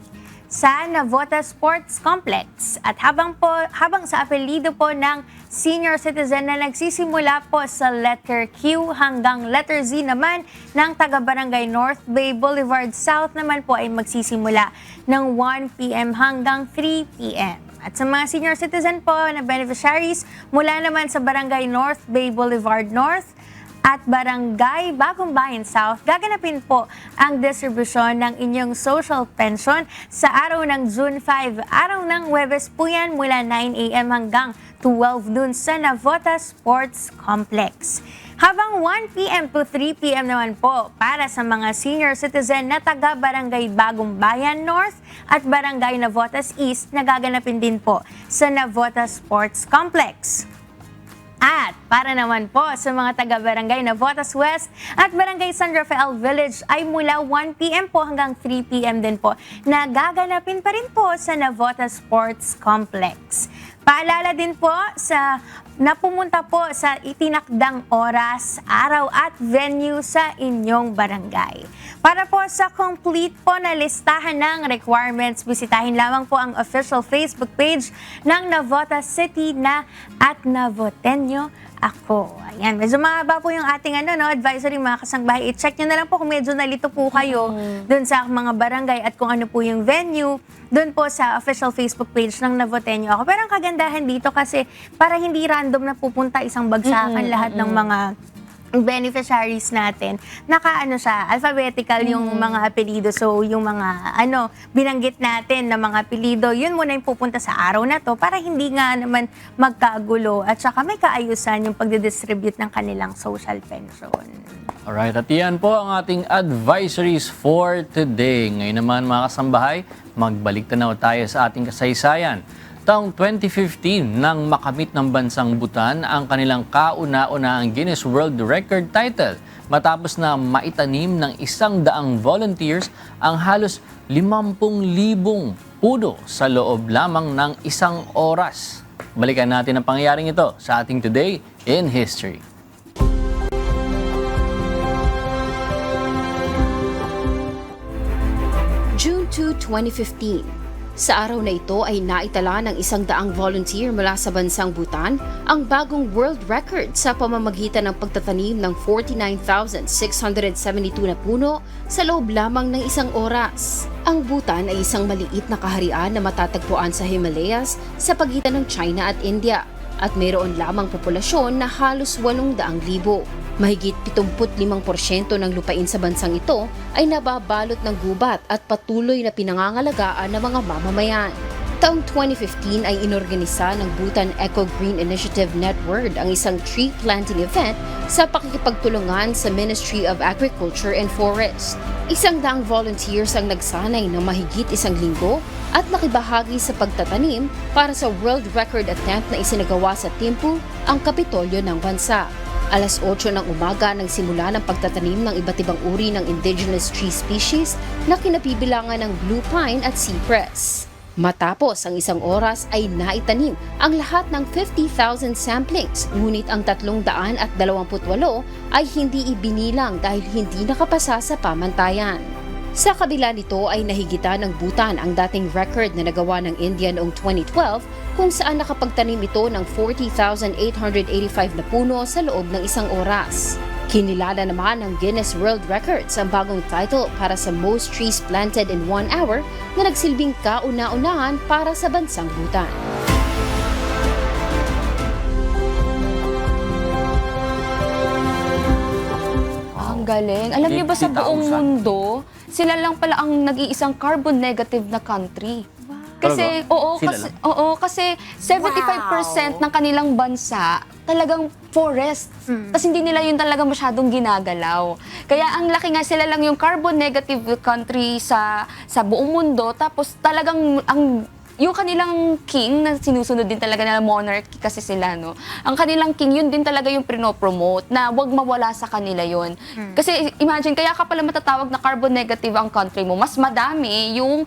sa Navotas Sports Complex. At habang sa apelido po ng senior citizen na nagsisimula po sa letter Q hanggang letter Z naman ng taga-barangay North Bay Boulevard South naman po ay magsisimula ng 1 p.m. hanggang 3 p.m. At sa mga senior citizen po na beneficiaries mula naman sa Barangay North Bay Boulevard North at Barangay Bagong Bayan South, gaganapin po ang distribusyon ng inyong social pension sa araw ng June 5. Araw ng Huwebes po yan mula 9 a.m. hanggang 12 noon sa Navotas Sports Complex. Habang 1 p.m. to 3 p.m. naman po para sa mga senior citizen na taga Barangay Bagong Bayan North at Barangay Navotas East na gaganapin din po sa Navotas Sports Complex. At para naman po sa mga taga-barangay Navotas West at Barangay San Rafael Village ay mula 1 p.m. po hanggang 3 p.m. din po na gaganapin pa rin po sa Navotas Sports Complex. Paalala din po na pumunta po sa itinakdang oras, araw at venue sa inyong barangay. Para po sa complete po na listahan ng requirements, bisitahin lamang po ang official Facebook page ng Navotas City na @Navoteño Ako. Ayan, medyo mahaba po yung ating advisory mga kasangbahay. I-check nyo na lang po kung medyo nalito po kayo dun sa mga barangay at kung ano po yung venue dun po sa official Facebook page ng Navoteño Ako. Pero ang kagandahan dito kasi para hindi random na pupunta isang bagsakan lahat ng mga beneficiaries natin, alphabetical yung mga apelido. So, yung mga binanggit natin na mga apelido, yun muna yung pupunta sa araw na to para hindi nga naman magkagulo at saka may kaayusan yung pagdidistribute ng kanilang social pension. Alright, at yan po ang ating advisories for today. Ngayon naman mga kasambahay, magbalik tanaw tayo sa ating kasaysayan. Taong 2015 nang makamit ng bansang Bhutan ang kanilang kauna-unahang Guinness World Record title matapos na maitanim ng 100 volunteers ang halos 50,000 puno sa loob lamang ng 1 oras. Balikan natin ang pangyayaring ito sa ating Today in History. June 2, 2015. Sa araw na ito ay naitala ng 100 volunteer mula sa bansang Bhutan ang bagong world record sa pamamagitan ng pagtatanim ng 49,672 na puno sa loob lamang ng 1 oras. Ang Bhutan ay isang maliit na kaharian na matatagpuan sa Himalayas sa pagitan ng China at India at mayroon lamang populasyon na halos 800,000. Mahigit 75% ng lupain sa bansang ito ay nababalot ng gubat at patuloy na pinangangalagaan ng mga mamamayan. Taong 2015 ay inorganisa ng Bhutan Eco Green Initiative Network ang isang tree planting event sa pakikipagtulungan sa Ministry of Agriculture and Forest. 100 volunteers ang nagsanay ng mahigit 1 linggo at nakibahagi sa pagtatanim para sa world record attempt na isinagawa sa Thimphu, ang kapitolyo ng bansa. Alas 8 ng umaga nang simula ng pagtatanim ng iba't ibang uri ng indigenous tree species na kinabibilangan ng blue pine at cypress. Matapos ang 1 oras ay naitanim ang lahat ng 50,000 samplings, ngunit ang 328 ay hindi ibinilang dahil hindi nakapasa sa pamantayan. Sa kabila nito ay nahigitan ng Bhutan ang dating record na nagawa ng India noong 2012 kung saan nakapagtanim ito ng 40,885 na puno sa loob ng 1 oras. Kinilala naman ng Guinness World Records ang bagong title para sa most trees planted in 1 hour na nagsilbing kauna-unahan para sa bansang Bhutan. Ang galing. Alam niyo ba sa buong mundo, sila lang pala ang nag-iisang carbon negative na country. Kasi kasi 75% ng kanilang bansa talagang forest. Tapos hindi nila yun talaga masyadong ginagalaw. Kaya ang laki nga, sila lang yung carbon negative country sa buong mundo. Tapos talagang yung kanilang king na sinusunod din talaga nila, monarchy kasi sila, no? Ang kanilang king, yun din talaga yung prinopromote na wag mawala sa kanila yun. Kasi imagine, kaya ka pala matatawag na carbon negative ang country mo, mas madami yung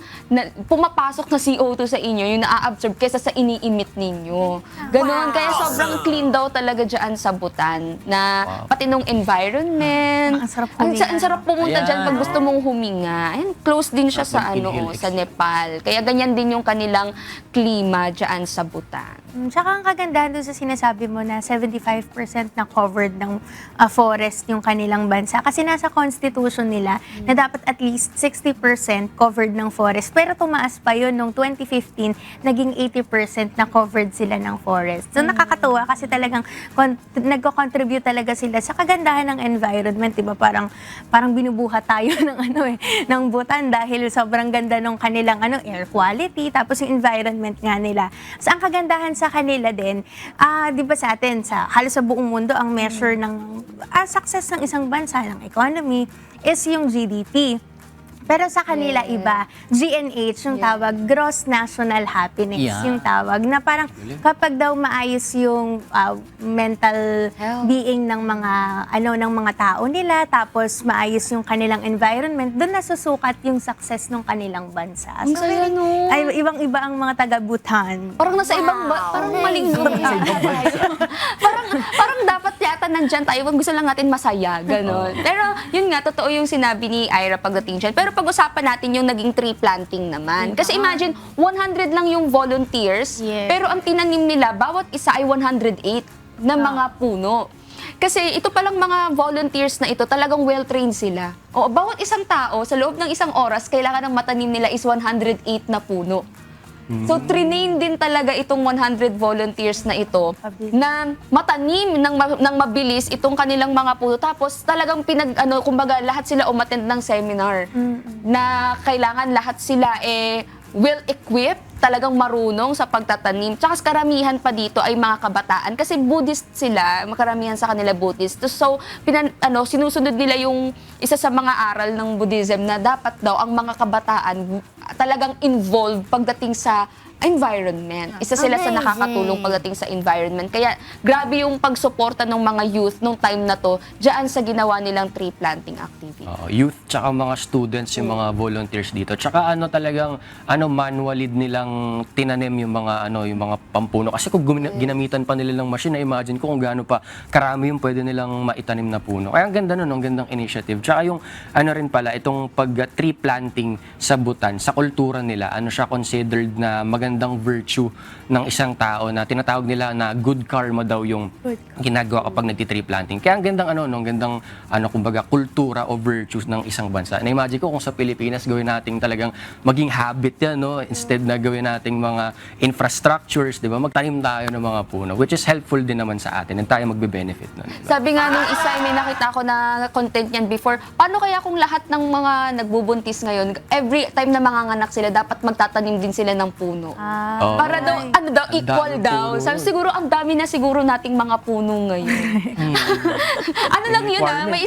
pumapasok na CO2 sa inyo, yung na-absorb kaysa sa ini-emit ninyo. Ganon, kaya sobrang clean daw talaga dyan sa Bhutan, na pati nung environment. Ang sarap pumunta dyan pag gusto mong huminga. And close din siya sa sa Nepal. Kaya ganyan din yung kanilang klima dyan sa Bhutan. Tsaka ang kagandahan doon sa sinasabi mo na 75% na covered ng forest yung kanilang bansa. Kasi nasa constitution nila na dapat at least 60% covered ng forest. Pero tumaas pa yun nung 2015, naging 80% na covered sila ng forest. So nakakatuwa kasi talagang nagko-contribute talaga sila sa kagandahan ng environment. Diba? Parang binubuhat tayo ng Bhutan dahil sobrang ganda ng kanilang air quality, tapos yung environment nga nila. So ang kagandahan sa kanila din, di ba sa atin, halos sa buong mundo, ang measure ng success ng isang bansa, ng economy, is yung GDP. Pero sa kanila iba, GNH yung tawag, Gross National Happiness yung tawag, na parang kapag daw maayos yung mental being ng mga tao nila, tapos maayos yung kanilang environment, doon nasusukat yung success ng kanilang bansa. Ang saya, no? Ay, ibang-iba ang mga taga-Bhutan. Parang nasa parang maling parang dapat yata nandyan tayo kung gusto lang natin masaya, gano'n. Pero yun nga, totoo yung sinabi ni Ira pagdating dyan. Pero pag-usapan natin yung naging tree planting naman. Kasi imagine, 100 lang yung volunteers, pero ang tinanim nila, bawat isa ay 108 na mga puno. Kasi ito palang mga volunteers na ito, talagang well-trained sila. O, bawat isang tao, sa loob ng 1 oras, kailangan ng matanim nila is 108 na puno. So, trinain din talaga itong 100 volunteers na ito na matanim ng mabilis itong kanilang mga puno. Tapos talagang kumbaga lahat sila umattend ng seminar na kailangan lahat sila well-equipped, talagang marunong sa pagtatanim. Tsaka karamihan pa dito ay mga kabataan kasi Buddhist sila, makaramihan sa kanila Buddhist. So, sinusunod nila yung isa sa mga aral ng Buddhism na dapat daw ang mga kabataan talagang involved pagdating sa environment. Isa sila sa nakakatulong pagdating sa environment. Kaya grabe yung pagsuporta ng mga youth nung time na to diyan sa ginawa nilang tree planting activity. Youth tsaka mga students yung mga volunteers dito. Tsaka talagang manually nilang tinanim yung mga pampuno. Kasi kung ginamitan pa nila ng machine, na-imagine ko kung gaano pa karami yung pwede nilang maitanim na puno. Kaya ang ganda nun, ang gandang initiative. Tsaka yung rin pala, itong pag-tree planting sa Bhutan, sa kultura nila, siya considered na magandang virtue ng isang tao na tinatawag nila na good karma daw yung ginagawa kapag nagti-tree planting. Kaya ang gandang kumbaga kultura o virtues ng isang bansa. Na-imagine ko kung sa Pilipinas gawin natin talagang maging habit yan, instead na gawin nating mga infrastructures, di ba? Magtanim tayo ng mga puno, which is helpful din naman sa atin and tayo magbe-benefit nun. Diba? Sabi nga nung isa, may nakita ko na content yan before, paano kaya kung lahat ng mga nagbubuntis ngayon, every time na manganganak sila, dapat magtatanim din sila ng puno? Para daw, equal daw. Sabi, siguro, ang dami na siguro nating mga puno ngayon. Lang yun may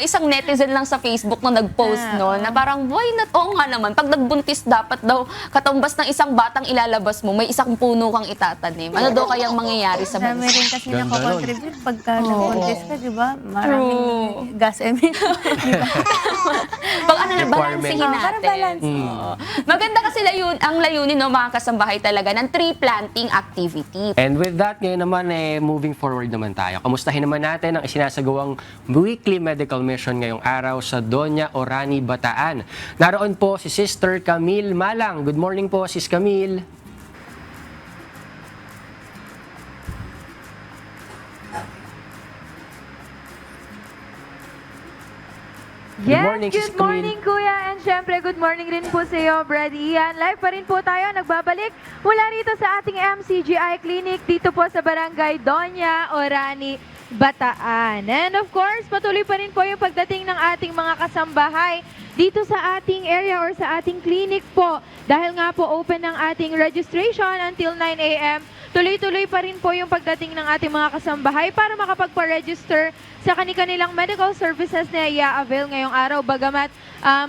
isang netizen lang sa Facebook na nag-post na parang, why not? Oo nga naman, pag nagbuntis dapat daw, katumbas ng isang batang ilalabas mo, may isang puno kang itatanim. Ano daw kayang mangyayari sa bansa? Dami rin kasi nakakontribute pagka nagbuntis ka, di ba? Maraming gas emission. Pag Para balansehin natin. Para balance. Oo. Maganda kasi ang layunin, no, mga kasambahay talaga, ng tree planting activity. And with that, ngayon naman, moving forward naman tayo. Kamustahin naman natin ang isinasagawang weekly medical mission ngayong araw sa Doña Orani, Bataan. Naroon po si Sister Camille Malang. Good morning po, Sis Camille. Yes, morning, Sis good morning Kuya, and syempre good morning rin po sa iyo, Brad Ian. Live pa rin po tayo, nagbabalik mula rito sa ating MCGI Clinic dito po sa Barangay Doña Orani, Bataan. And of course, patuloy pa rin po yung pagdating ng ating mga kasambahay dito sa ating area or sa ating clinic po. Dahil nga po open ng ating registration until 9 a.m. Tuloy-tuloy pa rin po yung pagdating ng ating mga kasambahay para makapagpa-register sa kanilang medical services na i-avail ngayong araw. Bagamat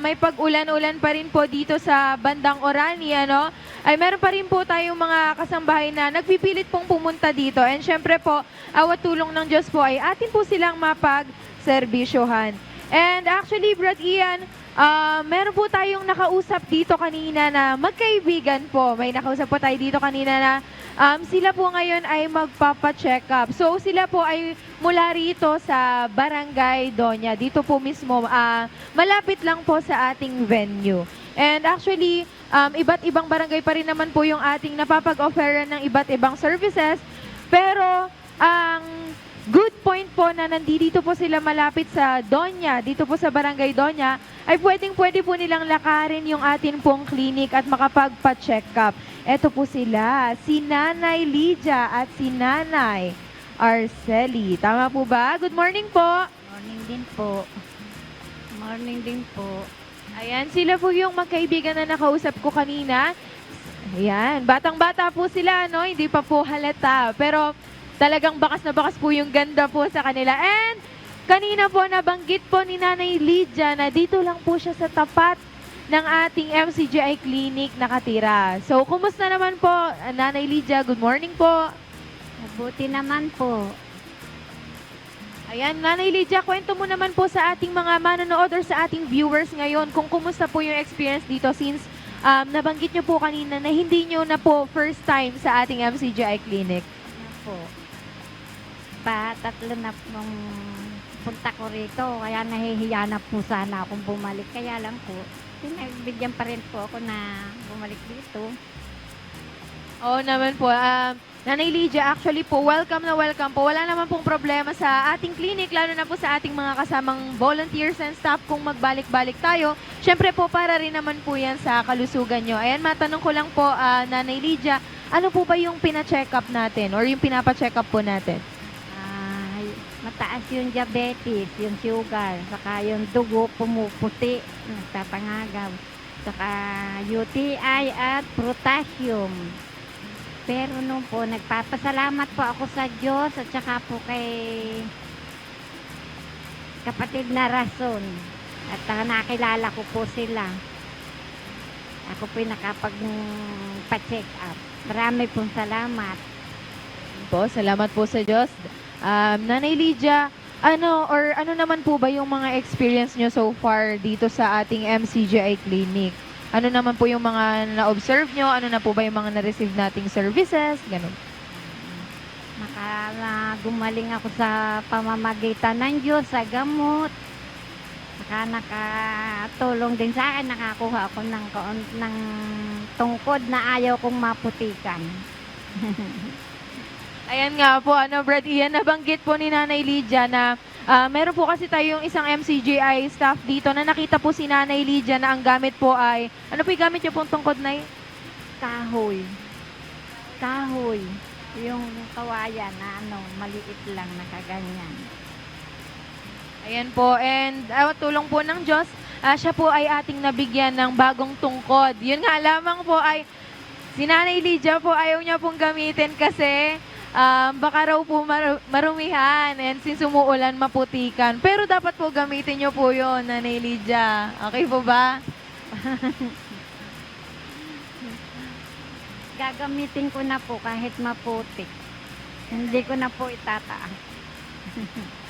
may pag-ulan-ulan pa rin po dito sa bandang Orani, ay meron pa rin po tayong mga kasambahay na nagpipilit pong pumunta dito. And syempre po, awat tulong ng Diyos po ay atin po silang mapag-serbisyohan. And actually, Brad Ian, meron po tayong nakausap dito kanina na magkaibigan po. May nakausap po tayo dito kanina na sila po ngayon ay magpapa-check up. So sila po ay mula rito sa Barangay Doña. Dito po mismo, malapit lang po sa ating venue. And actually, iba't ibang barangay pa rin naman po yung ating napapag-offeran ng iba't ibang services. Pero ang good point po na nandito po sila malapit sa Doña, dito po sa Barangay Doña, ay pwede po nilang lakarin yung atin pong clinic at makapagpa-check up. Eto po sila, si Nanay Lydia at si Nanay Arceli. Tama po ba? Good morning po. Morning din po. Morning din po. Ayan, sila po yung magkaibigan na nakausap ko kanina. Ayan, batang-bata po sila, no? Hindi pa po halata. Pero talagang bakas na bakas po yung ganda po sa kanila. And kanina po nabanggit po ni Nanay Lydia na dito lang po siya sa tapat ng ating MCGI Clinic nakatira. So, kumusta naman po, Nanay Lydia? Good morning po. Mabuti naman po. Ayan, Nanay Lydia, kwento mo naman po sa ating mga manonood or sa ating viewers ngayon kung kumusta po yung experience dito since nabanggit nyo po kanina na hindi nyo na po first time sa ating MCGI Clinic. Po. Tatlo na pong punta ko rito, kaya nahihiya na po sana akong bumalik. Kaya lang po, pinagbigyan pa rin po ako na bumalik dito. Oo naman po. Nanay Lydia, actually po, welcome na welcome po. Wala naman pong problema sa ating clinic, lalo na po sa ating mga kasamang volunteers and staff kung magbalik-balik tayo. Siyempre po, para rin naman po yan sa kalusugan nyo. Ayan, matanong ko lang po, Nanay Lydia, ano po ba yung pina-check up natin or yung pinapa-check up po natin? Mataas yung diabetes, yung sugar, saka yung dugo pumuputi, nagtatangagaw, saka UTI at potassium. Pero nung po, nagpapasalamat po ako sa Diyos at saka po kay kapatid na Rason. At nakilala ko po sila. Ako po nakapag-check up. Marami pong salamat. Salamat po sa Diyos. Nanay Lydia, ano naman po ba yung mga experience nyo so far dito sa ating MCGI Clinic? Ano naman po yung mga na-observe nyo? Ano na po ba yung mga na-receive nating services? Ganun. Gumaling ako sa pamamagitan ng Diyos, sa gamot. Nakatulong din sa akin, nakakuha ako ng tungkod na ayaw kong maputikan. Ayan nga po, Brad Ian, nabanggit po ni Nanay Lydia na meron po kasi tayong isang MCGI staff dito na nakita po si Nanay Lydia na ang gamit po ay, ano po yung gamit niyo pong tungkod na Kahoy. Kahoy. Yung kawayan na maliit lang na kaganyan. Ayan po, and tulong po ng Diyos, siya po ay ating nabigyan ng bagong tungkod. Yun nga lamang po ay, si Nanay Lydia po ayaw niya pong gamitin kasi baka raw po marumihan and since umuulan maputikan. Pero dapat po gamitin nyo po yun, Nanay Lydia. Okay po ba? Gagamitin ko na po kahit maputik. Hindi ko na po itataas.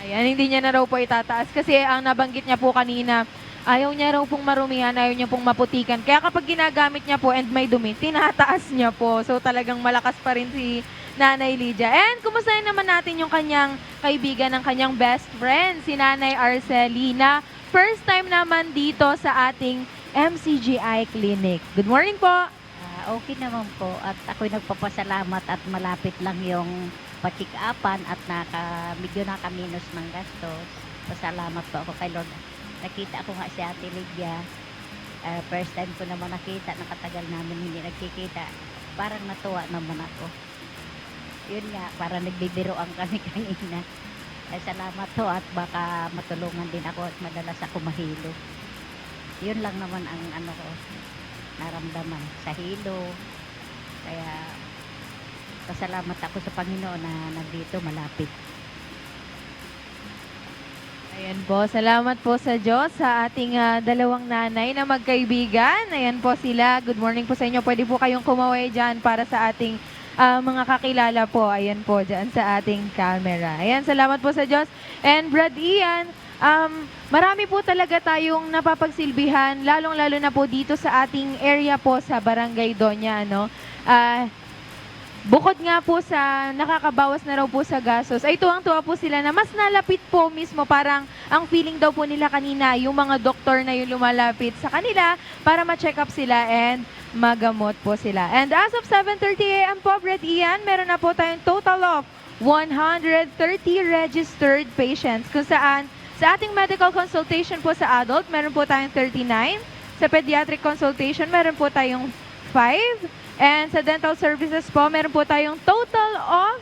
Ayan, hindi niya na raw po itataas kasi ang nabanggit niya po kanina, Ayaw niya raw pong marumihan, ayaw niya pong maputikan. Kaya kapag ginagamit niya po and may dumi, tinataas niya po. So talagang malakas pa rin si Nanay Lydia. And kumustahin naman natin yung kanyang kaibigan ng kanyang best friend, si Nanay Arcelina. First time naman dito sa ating MCGI Clinic. Good morning po. Okay naman po at ako'y nagpapasalamat at malapit lang yung pa-check-upan at medyo nakaminos ng gastos. Pasalamat po ako kay Lord. Nakita ko nga si Ate Lydia. First time ko naman nakita, nakatagal namin hindi nagkikita. Parang natuwa naman ako. Yun nga, parang nagbibiroan kami kanina. Salamat po at baka matulungan din ako at madalas ako mahilo. Yun lang naman ang naramdaman sa hilo. Kaya pasalamat ako sa Panginoon na nandito malapit. Ayan po, salamat po sa Diyos sa ating dalawang nanay na magkaibigan. Ayan po sila. Good morning po sa inyo. Pwede po kayong kumaway dyan para sa ating mga kakilala po. Ayan po dyan sa ating camera. Ayan, salamat po sa Diyos. And Brad Ian, marami po talaga tayong napapagsilbihan, lalong-lalo na po dito sa ating area po sa Barangay Doña, no? Bukod nga po sa nakakabawas na raw po sa gastos, ay tuwang-tuwa po sila na mas nalapit po mismo. Parang ang feeling daw po nila kanina, yung mga doktor na yung lumalapit sa kanila para ma-check up sila and magamot po sila. And as of 7:30 a.m. po, Brad Ian, meron na po tayong total of 130 registered patients kung saan sa ating medical consultation po sa adult, meron po tayong 39. Sa pediatric consultation, meron po tayong 5. And sa dental services po, meron po tayong total of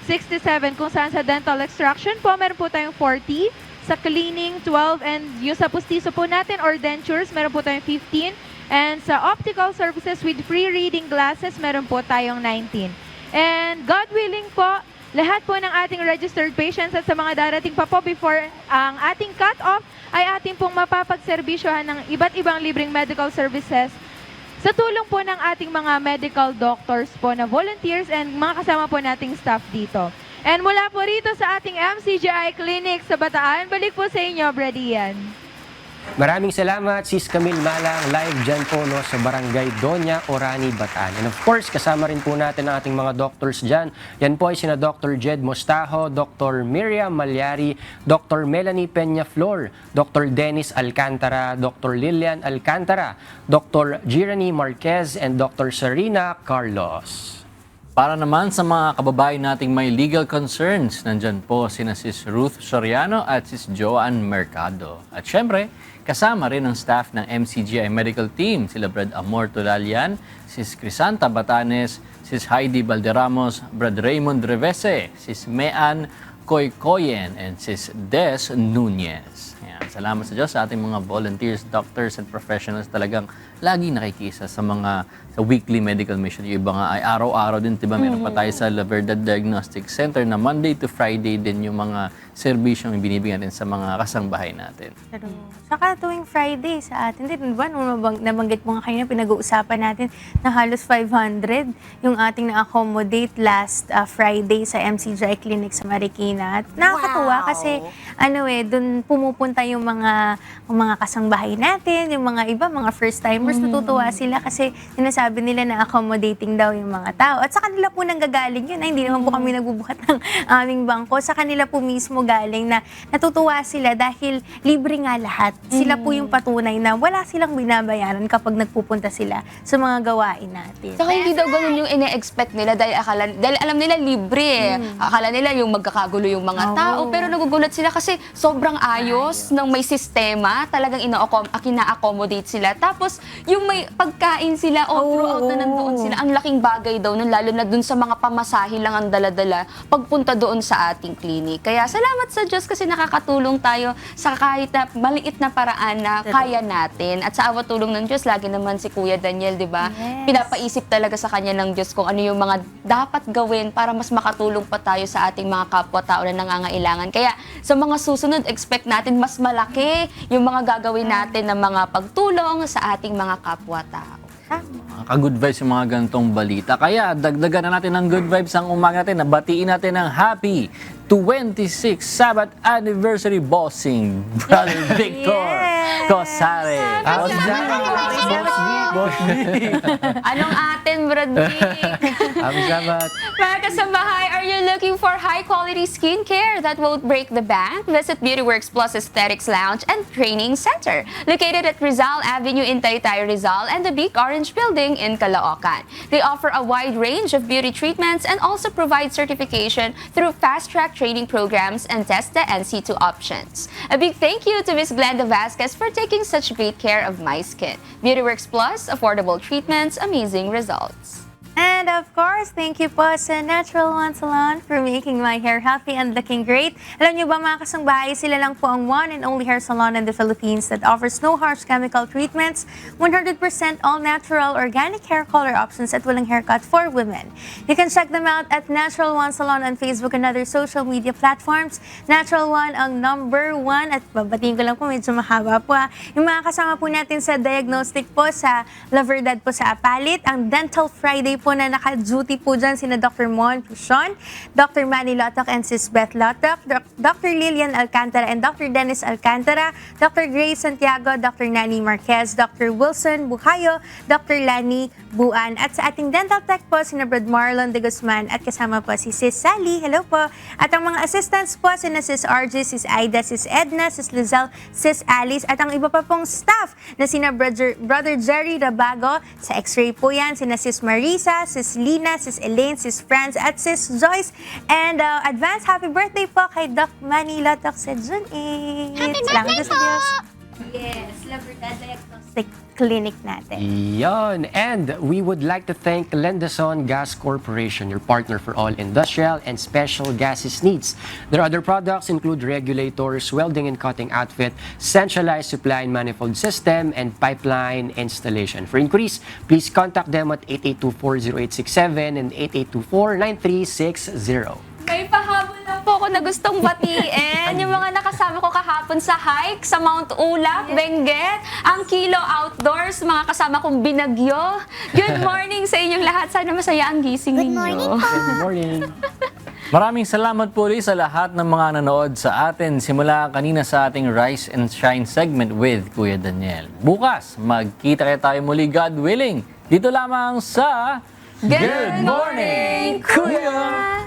67. Kung saan sa dental extraction po, meron po tayong 40. Sa cleaning, 12. And yung sa pustiso po natin, or dentures, meron po tayong 15. And sa optical services with free reading glasses, meron po tayong 19. And God willing po, lahat po ng ating registered patients at sa mga darating pa po before ang ating cut-off ay ating pong mapapagserbisyohan ng iba't ibang libreng medical services sa tulong po ng ating mga medical doctors po na volunteers and mga kasama po nating staff dito. And mula po rito sa ating MCGI Clinic sa Bataan, balik po sa inyo, Brad Ian. Maraming salamat, Sis Camille Malang, live dyan po no, sa Barangay Doña, Orani, Bataan. And of course, kasama rin po natin ang ating mga doctors dyan. Yan po ay sina Dr. Jed Mostajo, Dr. Miriam Malyari, Dr. Melanie Peña-Flor, Dr. Dennis Alcantara, Dr. Lilian Alcantara, Dr. Girani Marquez, and Dr. Serena Carlos. Para naman sa mga kababayan nating may legal concerns, nandyan po sina Sis Ruth Soriano at Sis Joanne Mercado. At syempre, kasama rin ang staff ng MCGI Medical Team, sila Brad Amor Tulalian, Sis Crisanta Batanes, Sis Heidi Valderramos, Brad Raymond Revese, Sis Mean Koykoyen, and Sis Des Nunez. Ayan, salamat sa Diyos sa ating mga volunteers, doctors, and professionals talagang lagi nakikisa sa weekly medical mission. Yung iba nga ay araw-araw din, diba? Meron pa tayo sa La Verdad Diagnostic Center na Monday to Friday din yung mga serbisyong ibinibigyan din sa mga kasangbahay natin. Saka tuwing Friday sa atin, diba? Nung nabanggit mo nga kanina, pinag-uusapan natin na halos 500 yung ating na-accommodate last Friday sa MCGI Clinic sa Marikina. At nakakatuwa kasi dun pumupunta yung mga kasangbahay natin, yung mga iba, mga first-timers, natutuwa sila kasi sinasabi nila na accommodating daw yung mga tao. At sa kanila po nanggagaling yun. Hindi naman po kami nagbubuhat ng aming bangko. Sa kanila po mismo galing na natutuwa sila dahil libre nga lahat. Sila po yung patunay na wala silang binabayaran kapag nagpupunta sila sa mga gawain natin. Saka hindi daw ganun yung ine-expect nila dahil alam nila libre eh. Akala nila yung magkakagulo yung mga tao, pero nagugulat sila kasi sobrang ayos ng may sistema, talagang kina-accommodate sila. Tapos yung may pagkain sila throughout na nandoon sila. Ang laking bagay daw nun, lalo na dun sa mga pamasahe lang ang dala-dala pagpunta doon sa ating clinic. Kaya salamat sa Diyos kasi nakakatulong tayo sa kahit na maliit na paraan na kaya natin. At sa awat tulong ng Diyos, lagi naman si Kuya Daniel, di ba? Yes. Pinapaisip talaga sa kanya ng Diyos kung ano yung mga dapat gawin para mas makatulong pa tayo sa ating mga kapwa-tao na nangangailangan. Kaya sa mga susunod, expect natin mas malaki yung mga gagawin natin ng mga pagtulong sa ating mga kapwa-tao. Ka-good vibes yung mga ganitong balita. Kaya dagdagan na natin ng good vibes ang umaga natin. Nabatiin natin ng happy 26th Sabbath Anniversary Bossing, Brother Victor Cosare. Boss Vic. Anong atin, Brad Vic? Happy Sabbath. Mga kasambahay, are you looking for high-quality skincare that won't break the bank? Visit BeautyWorks Plus Aesthetics Lounge and Training Center, located at Rizal Avenue in Taytay, Rizal, and the Big Orange Building in Caloocan. They offer a wide range of beauty treatments and also provide certification through fast-track training programs and test the NC2 options. A big thank you to Ms. Glenda Vasquez for taking such great care of my skin. BeautyWorks Plus, affordable treatments, amazing results. And of course, thank you po sa Natural One Salon for making my hair healthy and looking great. Alam niyo ba mga kasangbahay, sila lang po ang one and only hair salon in the Philippines that offers no harsh chemical treatments, 100% all-natural organic hair color options at walang haircut for women. You can check them out at Natural One Salon on Facebook and other social media platforms. Natural One ang #1 at babatiin ko lang po, medyo mahaba po. Yung mga kasama po natin sa diagnostic po sa La Verdad po sa Apalit, ang Dental Friday po na naka-duty po dyan sina Dr. Mon Puchon, Dr. Manny Lotok and Sis Beth Lotok, Dr. Lilian Alcantara and Dr. Dennis Alcantara, Dr. Grace Santiago, Dr. Nani Marquez, Dr. Wilson Buhayo, Dr. Lani Buan. At sa ating dental tech po, sina Brad Marlon de Guzman at kasama po si Sis Sally. Hello po. At ang mga assistants po, sina Sis RJ, Sis Aida, Sis Edna, Sis Lizelle, Sis Alice, at ang iba pa pong staff na sina Brother Jerry Rabago, sa X-ray po yan, sina Sis Marisa, Sis Lina, Sis Elaine, Sis Franz, at Sis Joyce. And advance happy birthday po kay Doc Manny Lotok sa June 8. Salamat po sa Diyos. Yes, La Verdad Diagnostic Clinic natin. Yon. And we would like to thank Lendason Gas Corporation, your partner for all industrial and special gases needs. Their other products include regulators, welding and cutting outfit, centralized supply and manifold system, and pipeline installation. For inquiries, please contact them at 8824-0867 and 8824-9360. May pahabol lang po ako na gustong batiin. Yung mga nakasama ko kahapon sa hike sa Mount Ulap, Benguet, ang Kilo Outdoors, mga kasama kong binagyo. Good morning sa inyong lahat. Sana masaya ang gising ninyo. Good morning. Maraming salamat po ulit sa lahat ng mga nanood sa atin simula kanina sa ating Rise and Shine segment with Kuya Daniel. Bukas, magkita tayo muli, God willing, dito lamang sa Good Morning, Kuya!